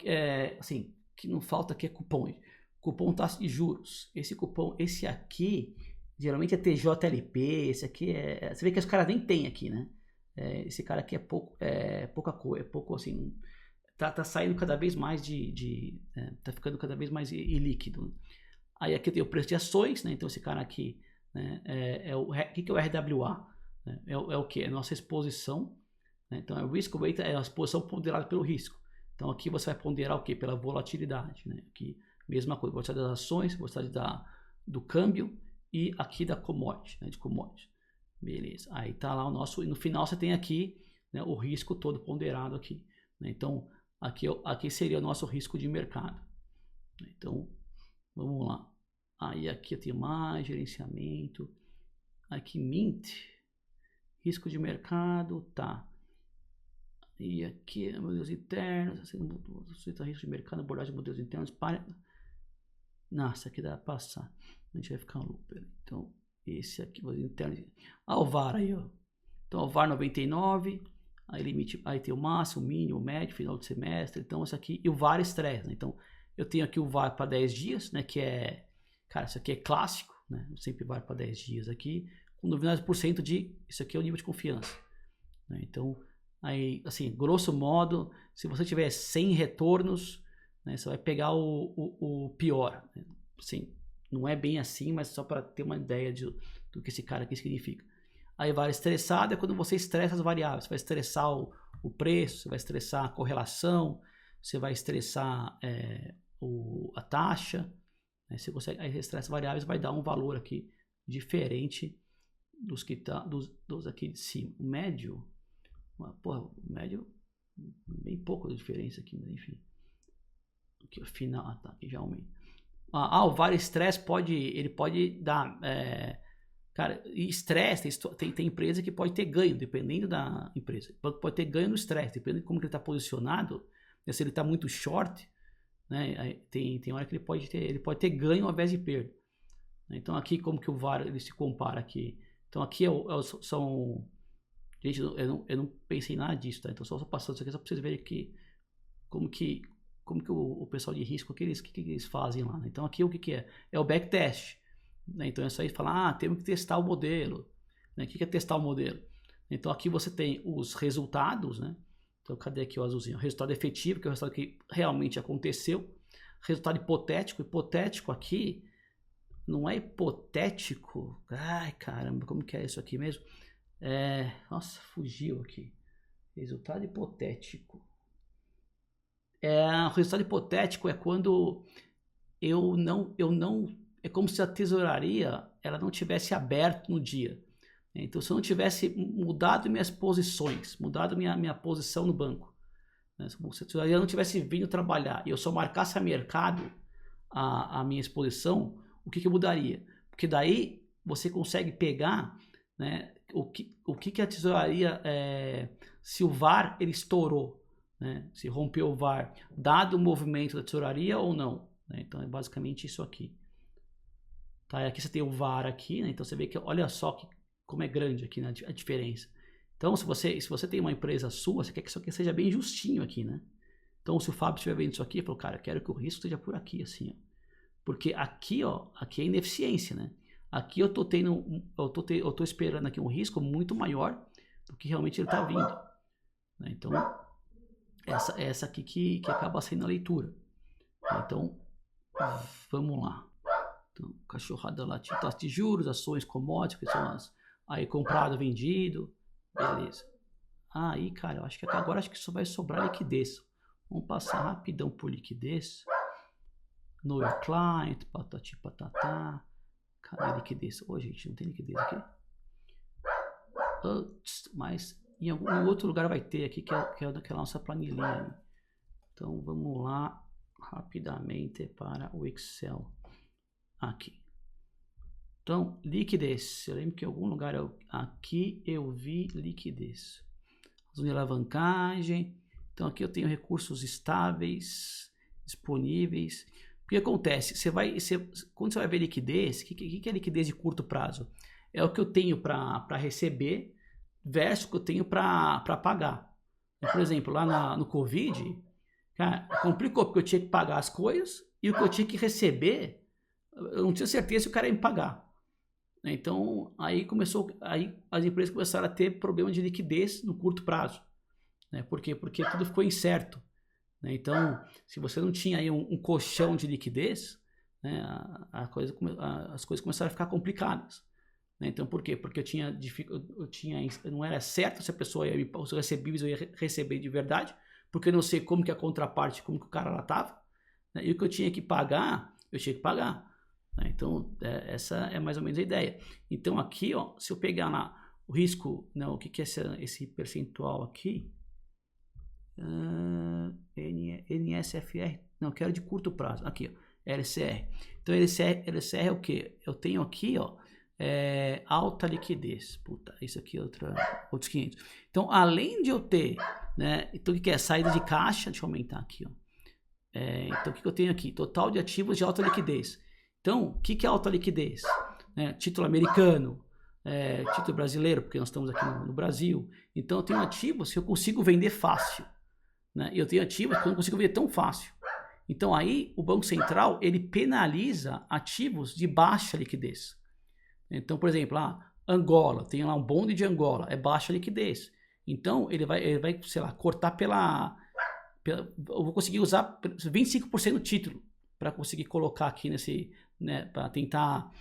assim, o que não falta aqui é cupom. Cupom taxa de juros. Esse aqui, geralmente é TJLP, esse aqui você vê que os caras nem tem aqui, né? Esse cara aqui é pouca coisa, é pouco assim, tá saindo cada vez mais tá ficando cada vez mais ilíquido. Aí aqui tem o preço de ações, né? Então esse cara aqui, né, o que é o RWA? Né? É o que? É a nossa exposição, né? Então o risk weight é a exposição ponderada pelo risco. Então aqui você vai ponderar o que? Pela volatilidade, né? Aqui mesma coisa, volatilidade das ações, volatilidade do câmbio e aqui da commodity, né? De commodity. Beleza, aí tá lá o nosso, e no final você tem aqui, né, o risco todo ponderado aqui, né? Então aqui seria o nosso risco de mercado. Então vamos lá, aí aqui eu tenho mais gerenciamento, aqui mint, risco de mercado, tá. E aqui, modelos internos, aceita risco de mercado, abordagem de modelos internos, nossa, aqui dá pra passar, a gente vai ficar no loop. Então, esse aqui, modelos internos, o VAR aí, ó. Então, o VAR 99, aí limite, aí tem o máximo, o mínimo, o médio, final de semestre, então esse aqui, e o VAR estresse, né? Então, eu tenho aqui o VAR para 10 dias, né, que cara, isso aqui é clássico, né, eu sempre VAR para 10 dias aqui, com 99% isso aqui é o nível de confiança, né? Então, aí, assim, grosso modo, se você tiver 100 retornos, né, você vai pegar o pior, né? Assim, não é bem assim, mas só para ter uma ideia do que esse cara aqui significa. Aí VAR estressado é quando você estressa as variáveis, você vai estressar o preço, você vai estressar a correlação, você vai estressar a taxa, né? Você consegue, aí estressa variáveis, vai dar um valor aqui diferente dos que dos aqui de cima. O médio, porra, o médio, bem pouco de diferença aqui, mas enfim. Aqui o final, tá, aqui já aumenta. O VAR estresse ele pode dar, cara, estresse, tem empresa que pode ter ganho, dependendo da empresa. Pode ter ganho no estresse, dependendo de como ele está posicionado, né? Se ele está muito short, né, tem hora que ele pode ter ganho ao invés de perda. Então aqui como que o VAR ele se compara aqui. Então aqui são... Gente, eu não pensei em nada disso, tá? Então só passando isso aqui só para vocês verem como que o pessoal de risco, o que eles fazem lá, né? Então aqui o que é? É o backtest, né? Então é só aí falar, temos que testar o modelo, né? O que é testar o modelo? Então aqui você tem os resultados, né? Então cadê aqui o azulzinho? Resultado efetivo, que é o resultado que realmente aconteceu. Resultado hipotético. Hipotético aqui não é hipotético. Ai, caramba, como que é isso aqui mesmo? Nossa, fugiu aqui. Resultado hipotético. O resultado hipotético é quando eu não, é como se a tesouraria ela não tivesse aberto no dia. Então, se eu não tivesse mudado minhas posições, mudado minha posição no banco, né? Se a tesouraria não tivesse vindo trabalhar e eu só marcasse a mercado a minha exposição, o que mudaria? Porque daí você consegue pegar, né, o que a tesouraria, se o VaR ele estourou, né, se rompeu o VaR, dado o movimento da tesouraria ou não. Né? Então é basicamente isso aqui. Tá? E aqui você tem o VaR aqui, né? Então você vê que olha só como é grande aqui, né, a diferença. Então se você tem uma empresa sua, você quer que isso aqui seja bem justinho aqui, né? Então se o Fábio estiver vendo isso aqui, ele falou, cara, eu quero que o risco esteja por aqui, assim, ó. Porque aqui, ó, aqui é ineficiência, né? Aqui eu tô esperando aqui um risco muito maior do que realmente ele tá vindo. Né? Então, essa aqui que acaba sendo a leitura. Então, vamos lá. Então, cachorrada lá, taxa de juros, ações, commodities, que são as aí comprado, vendido, beleza. Aí, cara, eu acho que agora acho que só vai sobrar liquidez. Vamos passar rapidão por liquidez. Know your client, patati patatá. Cadê a liquidez? Ô, gente, não tem liquidez aqui. Mas em algum outro lugar vai ter aqui, que é daquela nossa planilhinha. Então, vamos lá rapidamente para o Excel. Aqui. Então, liquidez. Eu lembro que em algum lugar aqui eu vi liquidez. Zona de alavancagem. Então, aqui eu tenho recursos estáveis, disponíveis. O que acontece? Quando você vai ver liquidez, o que é liquidez de curto prazo? É o que eu tenho para receber versus o que eu tenho para pagar. Por exemplo, lá no Covid, cara, complicou porque eu tinha que pagar as coisas e o que eu tinha que receber, eu não tinha certeza se o cara ia me pagar. Então, aí as empresas começaram a ter problema de liquidez no curto prazo. Por quê? Porque tudo ficou incerto. Então, se você não tinha aí um colchão de liquidez, né, as coisas começaram a ficar complicadas. Então, por quê? Porque eu não era certo se a pessoa ia os recebíveis eu ia receber de verdade, porque eu não sei como que a contraparte, como que o cara lá estava, e o que eu tinha que pagar, eu tinha que pagar. Então, essa é mais ou menos a ideia. Então, aqui, ó, se eu pegar lá o risco, não, o que é esse percentual aqui? NSFR, não, quero de curto prazo, aqui, ó, LCR. Então, LCR é o que? Eu tenho aqui, ó, alta liquidez. Puta, isso aqui é outros 500. Então, além de eu ter, né, então o que é? Saída de caixa, deixa eu aumentar aqui, ó. Então, o que eu tenho aqui? Total de ativos de alta liquidez. Então, o que é alta liquidez? Título americano, título brasileiro, porque nós estamos aqui no Brasil. Então, eu tenho ativos que eu consigo vender fácil. Né? Eu tenho ativos que eu não consigo vender tão fácil. Então, aí, o Banco Central, ele penaliza ativos de baixa liquidez. Então, por exemplo, Angola, tem lá um bonde de Angola, é baixa liquidez. Então, ele vai sei lá, cortar eu vou conseguir usar 25% do título para conseguir colocar aqui nesse, né, para tentar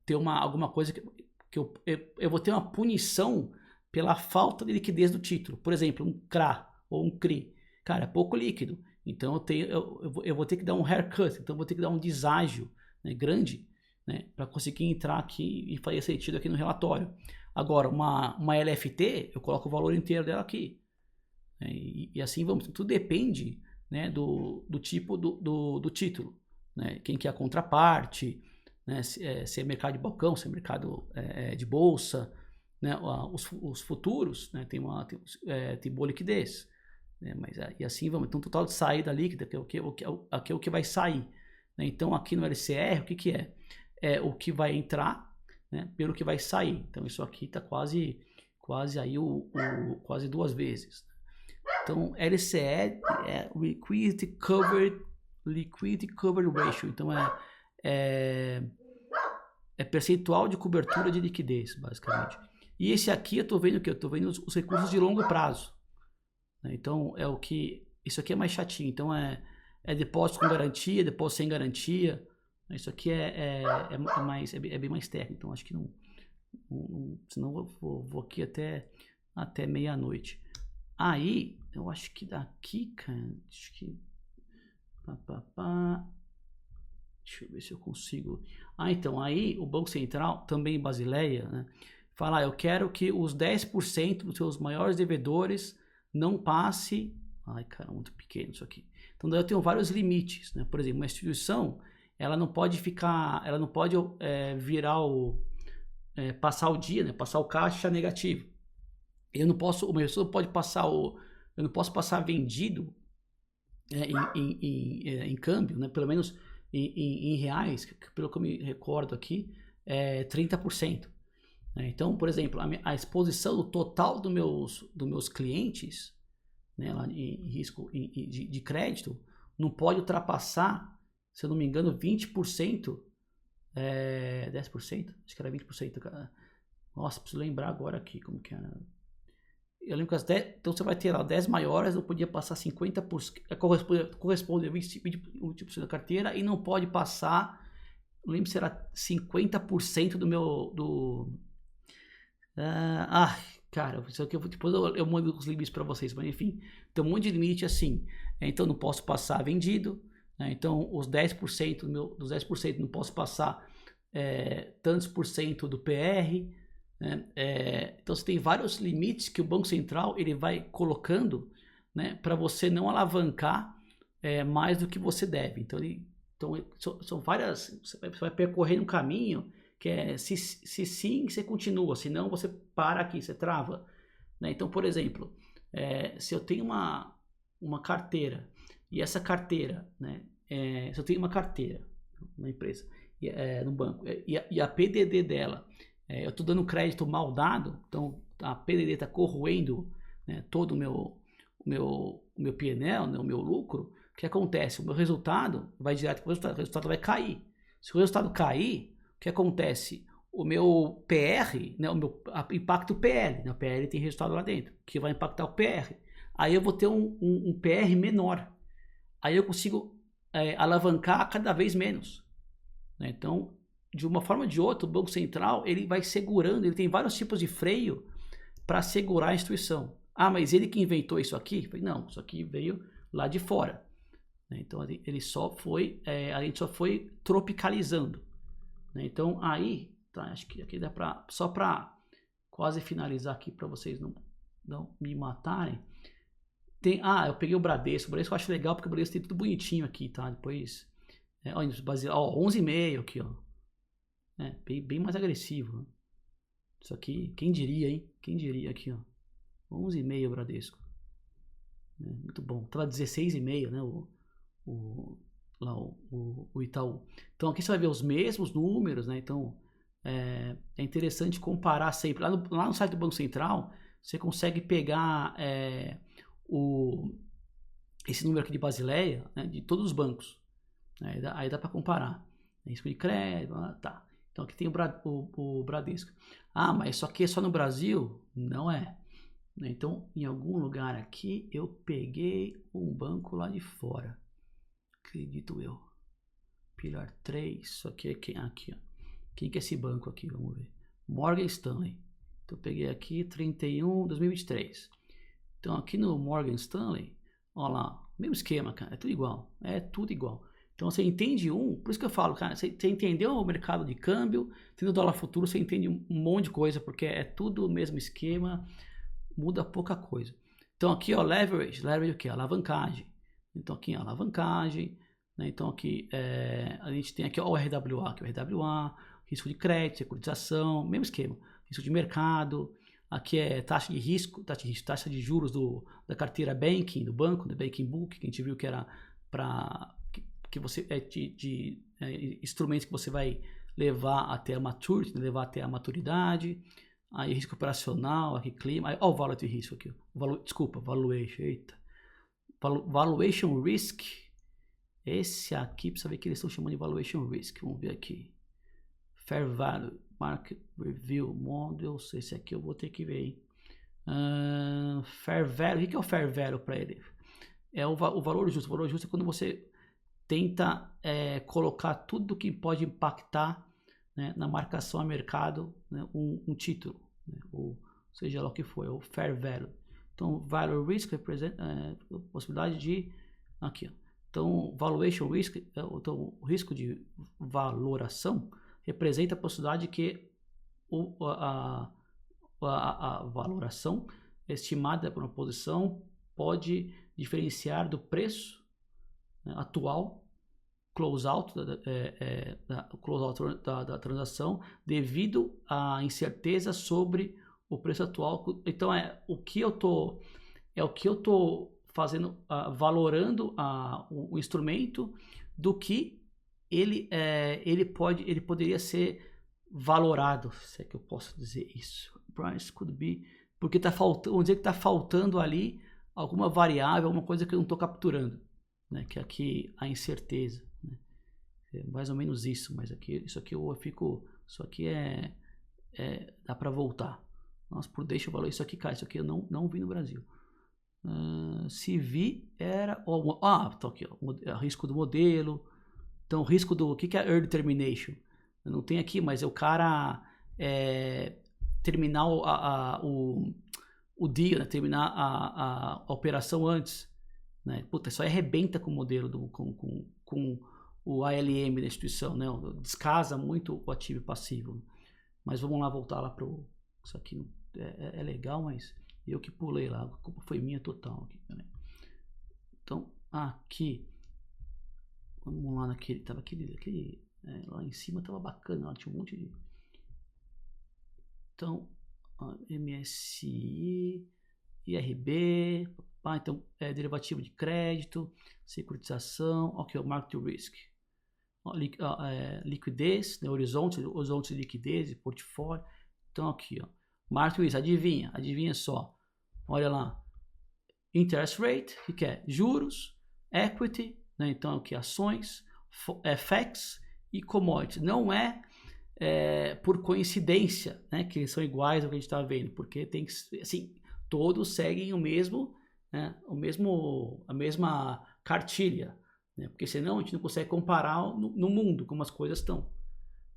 ter alguma coisa que eu vou ter uma punição pela falta de liquidez do título. Por exemplo, um CRA ou um CRI. Cara, é pouco líquido. Então, eu vou ter que dar um haircut, então eu vou ter que dar um deságio, né, grande, né, para conseguir entrar aqui e fazer sentido aqui no relatório. Agora, uma LFT, eu coloco o valor inteiro dela aqui. E assim vamos. Tudo depende, né, do tipo do título. Né? Quem que é a contraparte, né? Se é mercado de balcão, se é mercado de bolsa. Né? Os futuros, né? tem boa liquidez. Né? E assim vamos. Então, total de saída líquida, que é o que vai sair. Né? Então, aqui no LCR, o que é? É o que vai entrar, né, pelo que vai sair. Então, isso aqui está quase aí quase 2 vezes. Então, LCE é Liquidity Cover Ratio. Então, é percentual de cobertura de liquidez, basicamente. E esse aqui eu tô vendo o quê? Eu tô vendo os recursos de longo prazo. Né? Então, é o que... Isso aqui é mais chatinho. Então, é depósito com garantia, depósito sem garantia. Isso aqui é bem mais técnico. Então, acho que não senão eu vou aqui até meia-noite. Aí, eu acho que daqui, cara... Acho que... Deixa eu ver se eu consigo. Então, aí o Banco Central, também em Basileia, né, fala, eu quero que os 10% dos seus maiores devedores não passe... Ai, cara, muito pequeno isso aqui. Então, daí eu tenho vários limites, né? Por exemplo, uma instituição, ela não pode virar passar o dia, né? Passar o caixa negativo. Eu não posso, uma pessoa pode passar eu não posso passar vendido em câmbio, né? Pelo menos em reais, pelo que eu me recordo aqui, 30%. Né? Então, por exemplo, a exposição do total dos meus clientes, né, lá em risco de crédito, não pode ultrapassar, se eu não me engano, 20%, 10%, acho que era 20%. Cara. Nossa, preciso lembrar agora aqui como que era. Eu lembro que as 10, então você vai ter lá 10 maiores, não podia passar 50%, corresponde a 20% da carteira, e não pode passar, não lembro se era 50% do meu, cara, isso aqui depois eu mando os limites para vocês, mas enfim, tem um monte de limite assim, então não posso passar vendido, né? Então os 10% dos 10% não posso passar tantos por cento do PR, né? Então você tem vários limites que o Banco Central ele vai colocando, né, para você não alavancar mais do que você deve. Então, são várias, você vai percorrendo um caminho que se sim, você continua, se não, você para aqui, você trava. Né? Então, por exemplo, se eu tenho uma carteira, e essa carteira, né, se eu tenho uma carteira na empresa, no banco, e a PDD dela, eu estou dando crédito mal dado, então a PDD está corroendo, né, todo o meu P&L, né, o meu lucro. O que acontece? O meu resultado vai direto para o resultado vai cair. Se o resultado cair, o que acontece? O meu PR, né, o meu impacto o PL, né, o PL tem resultado lá dentro, que vai impactar o PR. Aí eu vou ter um PR menor. Aí eu consigo alavancar cada vez menos. Né? Então, de uma forma ou de outra, o Banco Central ele vai segurando, ele tem vários tipos de freio para segurar a instituição. Mas ele que inventou isso aqui? Não, isso aqui veio lá de fora. Então ele a gente só foi tropicalizando. Então aí, tá, acho que aqui dá para só para quase finalizar aqui para vocês não me matarem. Eu peguei o Bradesco eu acho legal porque o Bradesco tem tudo bonitinho aqui, tá? Depois, olha, 11,5 aqui, ó. Bem mais agressivo. Né? Isso aqui, quem diria, hein? Quem diria aqui, ó. 11,5 Bradesco. Muito bom. Tava 16,5, né? O Itaú. Então aqui você vai ver os mesmos números, né? Então é interessante comparar sempre. Lá no site do Banco Central, você consegue pegar esse número aqui de Basileia, né, de todos os bancos. Aí dá para comparar. Risco de crédito, tá. Então aqui tem o Bradesco. Mas isso aqui é só no Brasil? Não é. Então, em algum lugar aqui, eu peguei um banco lá de fora. Acredito eu. Pilar 3. Isso aqui é quem? Aqui, ó. Quem que é esse banco aqui? Vamos ver. Morgan Stanley. Então, eu peguei aqui 31/2023. Então, aqui no Morgan Stanley, ó lá, mesmo esquema, cara. É tudo igual. É tudo igual. Então você entende por isso que eu falo, cara, você entendeu o mercado de câmbio, entendeu o dólar futuro, você entende um monte de coisa, porque é tudo o mesmo esquema, muda pouca coisa. Então aqui, ó, leverage o que? Alavancagem. Então aqui, alavancagem, né? Então aqui, a gente tem aqui, ó, o RWA, que é o RWA, risco de crédito, securitização, mesmo esquema, risco de mercado, aqui é taxa de risco, taxa de juros da carteira banking, do banco, do banking book, que a gente viu que era para que você de instrumentos que você vai levar até a maturity, levar até a maturidade. Aí risco operacional, aqui clima, aí, ó, o value de risco aqui, valuation, eita, valuation risk, esse aqui precisa ver que eles estão chamando de valuation risk, vamos ver aqui, fair value, Market Review Models, esse aqui eu vou ter que ver, hein? Fair Value, o que é o Fair Value para ele? É o valor justo. O valor justo é quando você tenta colocar tudo que pode impactar, né, na marcação a mercado, né, um título, né, ou seja lá o que for, é o Fair Value. Então, Value Risk representa a possibilidade de, aqui, ó. Então, Valuation Risk, então, o risco de valoração representa a possibilidade de que a valoração estimada por uma posição pode diferenciar do preço, né, atual, close out da transação devido à incerteza sobre o preço atual. Então o que eu tô fazendo, valorando o instrumento do que ele poderia ser valorado, se é que eu posso dizer isso. Price could be, porque tá faltando, vamos dizer que está faltando ali alguma variável, alguma coisa que eu não estou capturando, né? Que aqui a incerteza, né? É mais ou menos isso, mas aqui isso aqui eu fico, isso aqui dá para voltar. Nossa, deixa eu falar isso aqui, cara, isso aqui eu não vi no Brasil. Se vi era tá aqui, ó, risco do modelo. Então, risco do, o que é early termination? Eu não tem aqui, mas é o cara terminar o dia, né? Terminar a operação antes, né? Puta, isso aí arrebenta com o modelo, com o ALM da instituição, né? Descasa muito o ativo e passivo. Mas vamos lá, voltar lá pro... Isso aqui é legal, mas eu que pulei lá, a culpa foi minha total aqui, né? Então, aqui, vamos lá naquele, tava aquele lá em cima tava bacana, lá tinha um monte de... Então, MSI, IRB, então derivativo de crédito, securitização, ok, o market risk, liquidez, né, horizonte de liquidez e portfólio. Então aqui, ó, market risk, adivinha só, olha lá, interest rate, que é juros, equity, né, então aqui ações, FX e commodities. Não por coincidência, né, que são iguais ao que a gente está vendo, porque tem que, assim, todos seguem o mesmo, né, a mesma cartilha, né, porque senão a gente não consegue comparar no mundo como as coisas estão,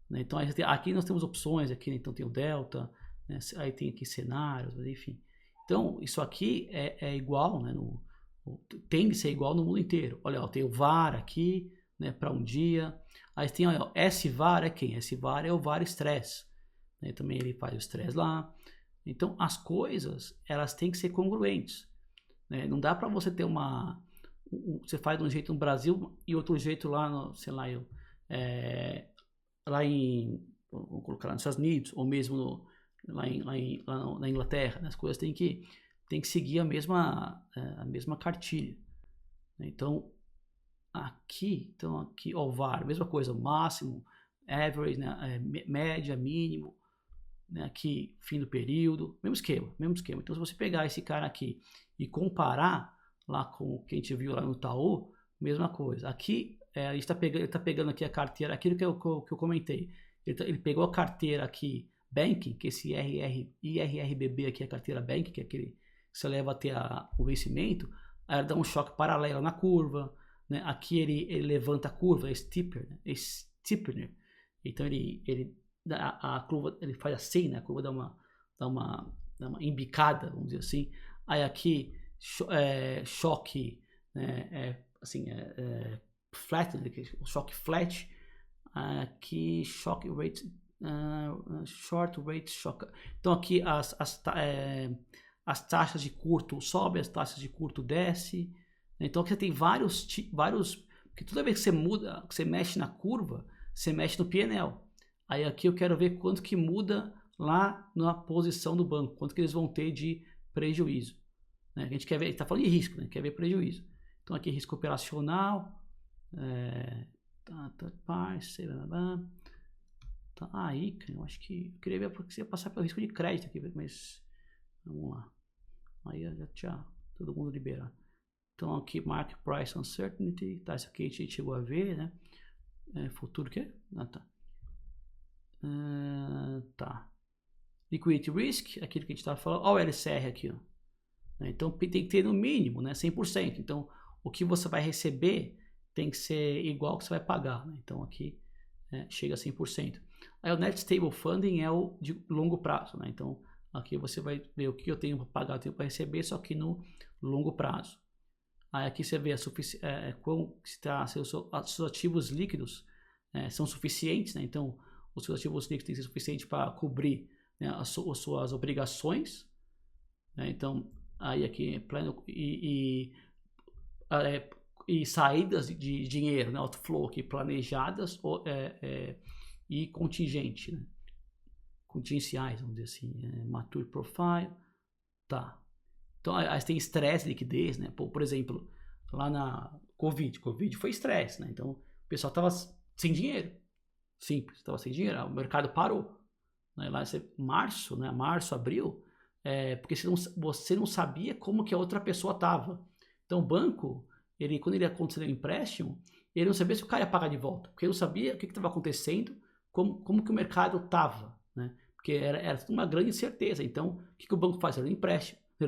né. Então aqui nós temos opções, aqui então tem o delta, né, aí tem aqui cenários, mas enfim. Então isso aqui é igual, né, tem que ser igual no mundo inteiro. Olha, ó, tem o VAR aqui, né, para um dia. Aí tem, ó, SVAR é quem? SVAR é o VAR Stress, né, também ele faz o stress lá. Então as coisas, elas têm que ser congruentes, né? Não dá para você ter você faz de um jeito no Brasil e outro jeito lá no, sei lá, vamos colocar lá nos Estados Unidos, ou mesmo lá na Inglaterra, né? As coisas têm que seguir a mesma cartilha, né? Então aqui, ó, o VAR, mesma coisa, máximo, average, né, média, mínimo, né, aqui fim do período, mesmo esquema. Então se você pegar esse cara aqui e comparar lá com o que a gente viu lá no Itaú, mesma coisa. Aqui a gente ele tá pegando aqui a carteira, aquilo que eu comentei. Ele pegou a carteira aqui Banking, que esse IRRBB aqui é a carteira Banking, que é aquele que você leva até o vencimento, aí ela dá um choque paralelo na curva, né? Aqui ele levanta a curva, é steepener. Então a curva, ele faz assim, né? A curva dá uma embicada, vamos dizer assim. Aí aqui choque, né? Flat, choque flat. Aqui choque rate, short rate shock. Então aqui as taxas de curto sobe, as taxas de curto desce. Então aqui você tem vários, porque toda vez que você muda, que você mexe na curva, você mexe no PNL. Aí aqui eu quero ver quanto que muda lá na posição do banco, quanto que eles vão ter de prejuízo, né? A gente quer ver, está falando de risco, né? Quer ver prejuízo. Então aqui risco operacional, aí, eu acho que eu queria ver porque você ia passar pelo risco de crédito aqui, mas vamos lá. Aí já tinha todo mundo liberado. Então aqui Market Price Uncertainty, tá? Isso aqui a gente chegou a ver, né? Futuro o quê? Tá. Tá. Liquidity Risk, aquilo que a gente estava falando. Olha o LCR aqui, ó. Então tem que ter no mínimo, né, 100%. Então o que você vai receber tem que ser igual ao que você vai pagar, né? Então aqui chega a 100%. Aí o Net Stable Funding é o de longo prazo, né? Então aqui você vai ver o que eu tenho para pagar, eu tenho para receber, só que no longo prazo. Aí aqui você vê se os seus ativos líquidos são suficientes, né? Então os seus ativos líquidos têm que ser suficientes para cobrir, né, as suas obrigações, né? Então aí aqui plano e saídas de dinheiro, né, outflow aqui planejadas e contingente, né? Contingenciais, vamos dizer assim, mature profile, tá. Então aí tem estresse, liquidez, né? Por exemplo, lá na Covid foi estresse, né? Então o pessoal tava sem dinheiro, simples, tava sem dinheiro, o mercado parou, né? Lá março, né? Março, abril, porque você não sabia como que a outra pessoa tava. Então o banco, quando ele ia conceder um empréstimo, ele não sabia se o cara ia pagar de volta, porque ele não sabia o que estava acontecendo, como que o mercado tava, né? Porque era uma grande incerteza. Então o que o banco faz? Ele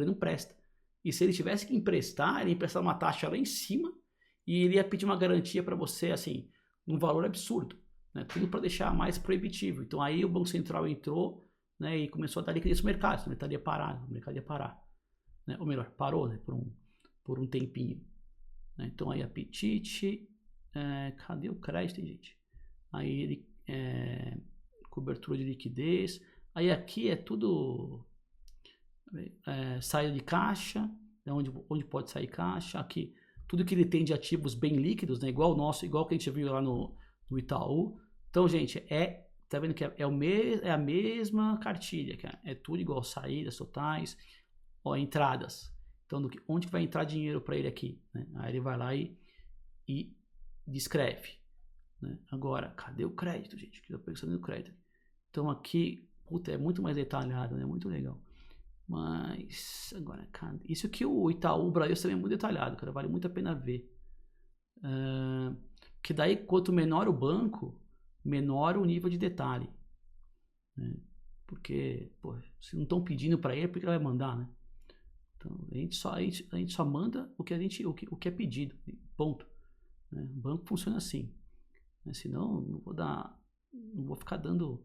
não presta. E se ele tivesse que emprestar, ele ia emprestar uma taxa lá em cima e ele ia pedir uma garantia para você, assim, um valor absurdo, né? Tudo para deixar mais proibitivo. Então aí o Banco Central entrou, né, e começou a dar liquidez no mercado, o mercado ia parar, né? Ou melhor, parou, né, por um tempinho, né? Então aí apetite, cadê o crédito, gente? Aí ele cobertura de liquidez, aí aqui é tudo saída de caixa, né, onde pode sair caixa, aqui tudo que ele tem de ativos bem líquidos, né, igual que a gente viu lá no Itaú. Então, gente, tá vendo que é a mesma cartilha, cara. É tudo igual, saídas totais, ó, entradas. Então, onde que vai entrar dinheiro para ele aqui, né? Aí ele vai lá e descreve, né? Agora, cadê o crédito, gente? Que eu tô pensando no crédito. Então aqui, puta, é muito mais detalhado, né? Muito legal. Mas, agora, cara, isso que o Itaú Brasil também é muito detalhado, cara, vale muito a pena ver. Que daí, quanto menor o banco, menor o nível de detalhe, né? Porque, pô, se não estão pedindo para ele, por que vai mandar, né? Então, a gente só manda o que é pedido, ponto, né? O banco funciona assim, né? Senão, não vou ficar dando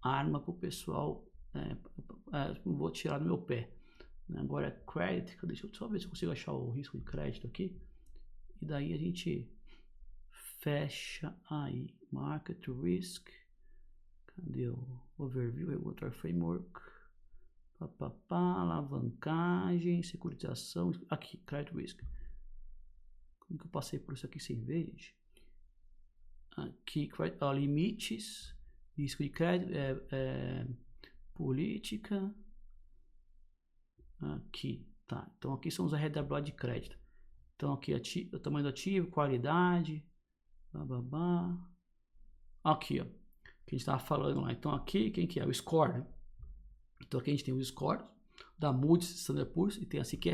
arma pro pessoal, não vou tirar do meu pé. Agora, crédito, deixa eu só ver se eu consigo achar o risco de crédito aqui. E daí a gente fecha aí. Market Risk. Cadê o Overview? Regulatory Framework. Alavancagem, securitização. Aqui, Credit Risk. Como que eu passei por isso aqui sem ver, gente? Aqui, limites. Risco de crédito. Política. Aqui, tá. Então aqui são os RWA de crédito. Então aqui o tamanho do ativo, qualidade, aqui, ó, que a gente estava falando lá. Então aqui, quem que é? O score, né? Então aqui a gente tem os scores da Moody's, Standard Poor's, e tem assim que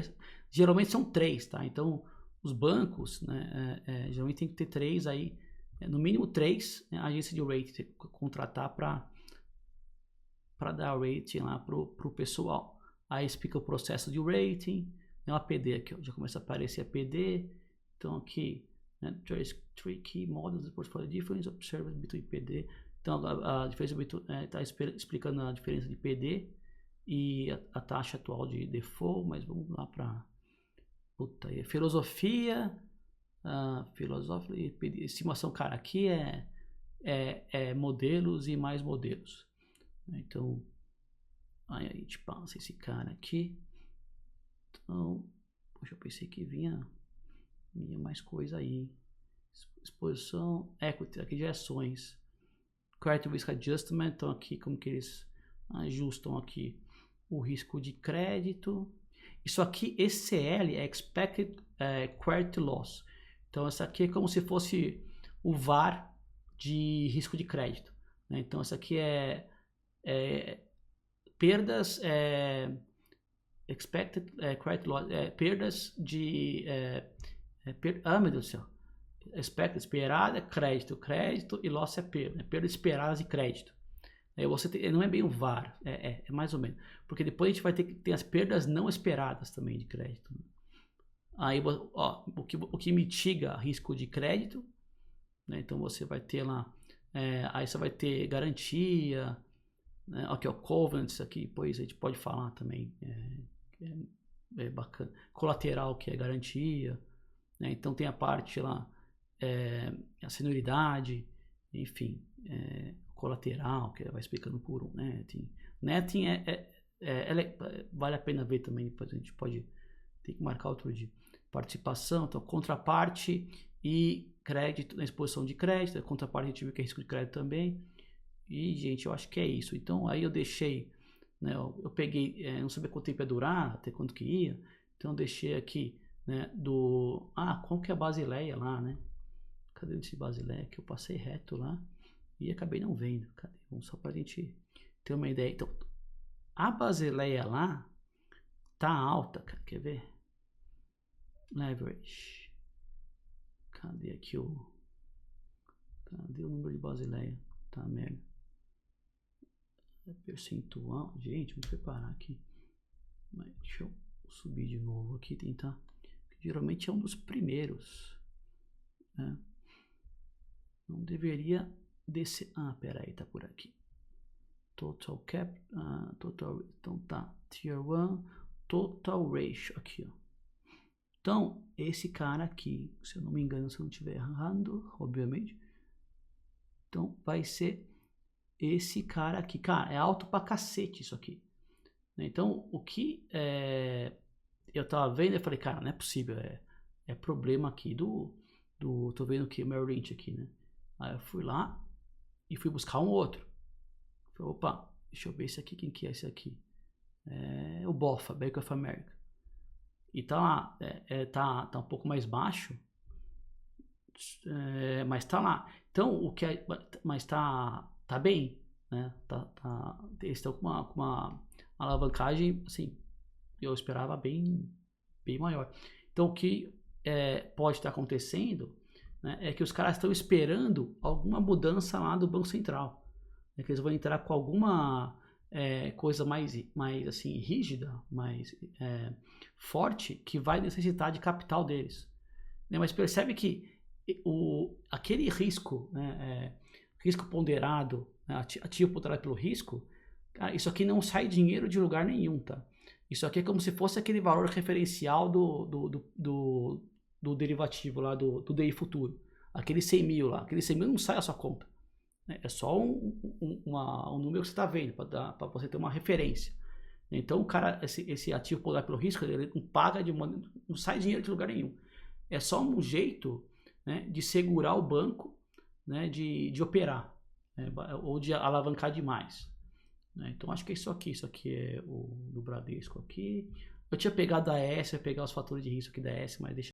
geralmente são 3, tá? Então os bancos, né, geralmente tem que ter 3 aí, no mínimo 3, né, agência de rating contratar para dar rating lá pro pessoal. Aí explica o processo de rating, né, o APD aqui, ó, já começa a aparecer APD. Então aqui, né, three key models of portfolio difference observed between PD. Então a diferença está explicando a diferença de PD e a taxa atual de default, mas vamos lá para filosofia, estimação, cara, aqui é modelos e mais modelos. Então aí a gente passa esse cara aqui. Então, poxa, eu pensei que vinha mais coisa aí. Exposição, equity, aqui de ações. Credit Risk Adjustment, então aqui como que eles ajustam aqui o risco de crédito. Isso aqui, ECL é Expected Credit Loss. Então essa aqui é como se fosse o VaR de risco de crédito, né? Então essa aqui é perdas, expected credit loss, perdas de meu Deus do céu, expected, esperada, crédito e loss é perda, né? Perdas esperadas de crédito. Aí você não é bem o VAR, é mais ou menos. Porque depois a gente vai ter que ter as perdas não esperadas também de crédito. Aí, ó, o que mitiga risco de crédito, né? Então você vai ter lá, aí você vai ter garantia, né? Aqui, ó, covenants aqui, pois a gente pode falar também, é bacana. Colateral, que é garantia, né? Então tem a parte lá, a senioridade, enfim, colateral, que vai explicando por um netting. Netting vale a pena ver também, depois a gente pode ter que marcar outro dia. Participação, então contraparte e crédito, na exposição de crédito, contraparte a gente viu que é risco de crédito também. E, gente, eu acho que é isso. Então, aí eu deixei, né, eu peguei, não sabia quanto tempo ia durar, até quanto que ia, então eu deixei aqui, né, qual que é a Basileia lá, né? Cadê esse Basileia que eu passei reto lá e acabei não vendo? Cadê? Vamos só pra gente ter uma ideia. Então, a Basileia lá tá alta, cara, quer ver? Leverage. Cadê aqui cadê o número de Basileia? Tá merda. Percentual. Gente, vou preparar aqui. Mas deixa eu subir de novo aqui, tentar. Geralmente é um dos primeiros, né? Não deveria descer. Pera aí, tá por aqui. Total cap, total, então tá. Tier 1, total ratio aqui, ó. Então, esse cara aqui, se eu não me engano, se eu não estiver errando, obviamente. Então, vai ser esse cara aqui. Cara, é alto pra cacete isso aqui. Então, o que eu tava vendo, eu falei, cara, não é possível, é problema aqui tô vendo aqui o Merrill Lynch aqui, né? Aí eu fui lá e fui buscar um outro. Falei, opa, deixa eu ver esse aqui, quem que é esse aqui? É o BOFA, Bank of America. E tá lá, tá um pouco mais baixo, mas tá lá. Então, mas tá bem, né? Eles estão com uma alavancagem, assim, eu esperava bem maior. Então, o que pode estar acontecendo, né, é que os caras estão esperando alguma mudança lá do Banco Central. Que eles vão entrar com alguma coisa mais assim, rígida, mais forte, que vai necessitar de capital deles. Né? Mas percebe que aquele risco, né, risco ponderado, né, ativo ponderado pelo risco, cara, isso aqui não sai dinheiro de lugar nenhum, tá? Isso aqui é como se fosse aquele valor referencial do derivativo lá, do DI futuro. Aquele 100 mil lá, aquele 100 mil não sai a sua conta. É só um número que você está vendo, para você ter uma referência. Então, o cara, esse ativo ponderado pelo risco, ele não paga não sai dinheiro de lugar nenhum. É só um jeito, né, de segurar o banco, né, de operar, né, ou de alavancar demais. Né? Então, acho que é isso aqui é o do Bradesco aqui. Eu tinha pegado a S, eu ia pegar os fatores de risco aqui da S, mas deixa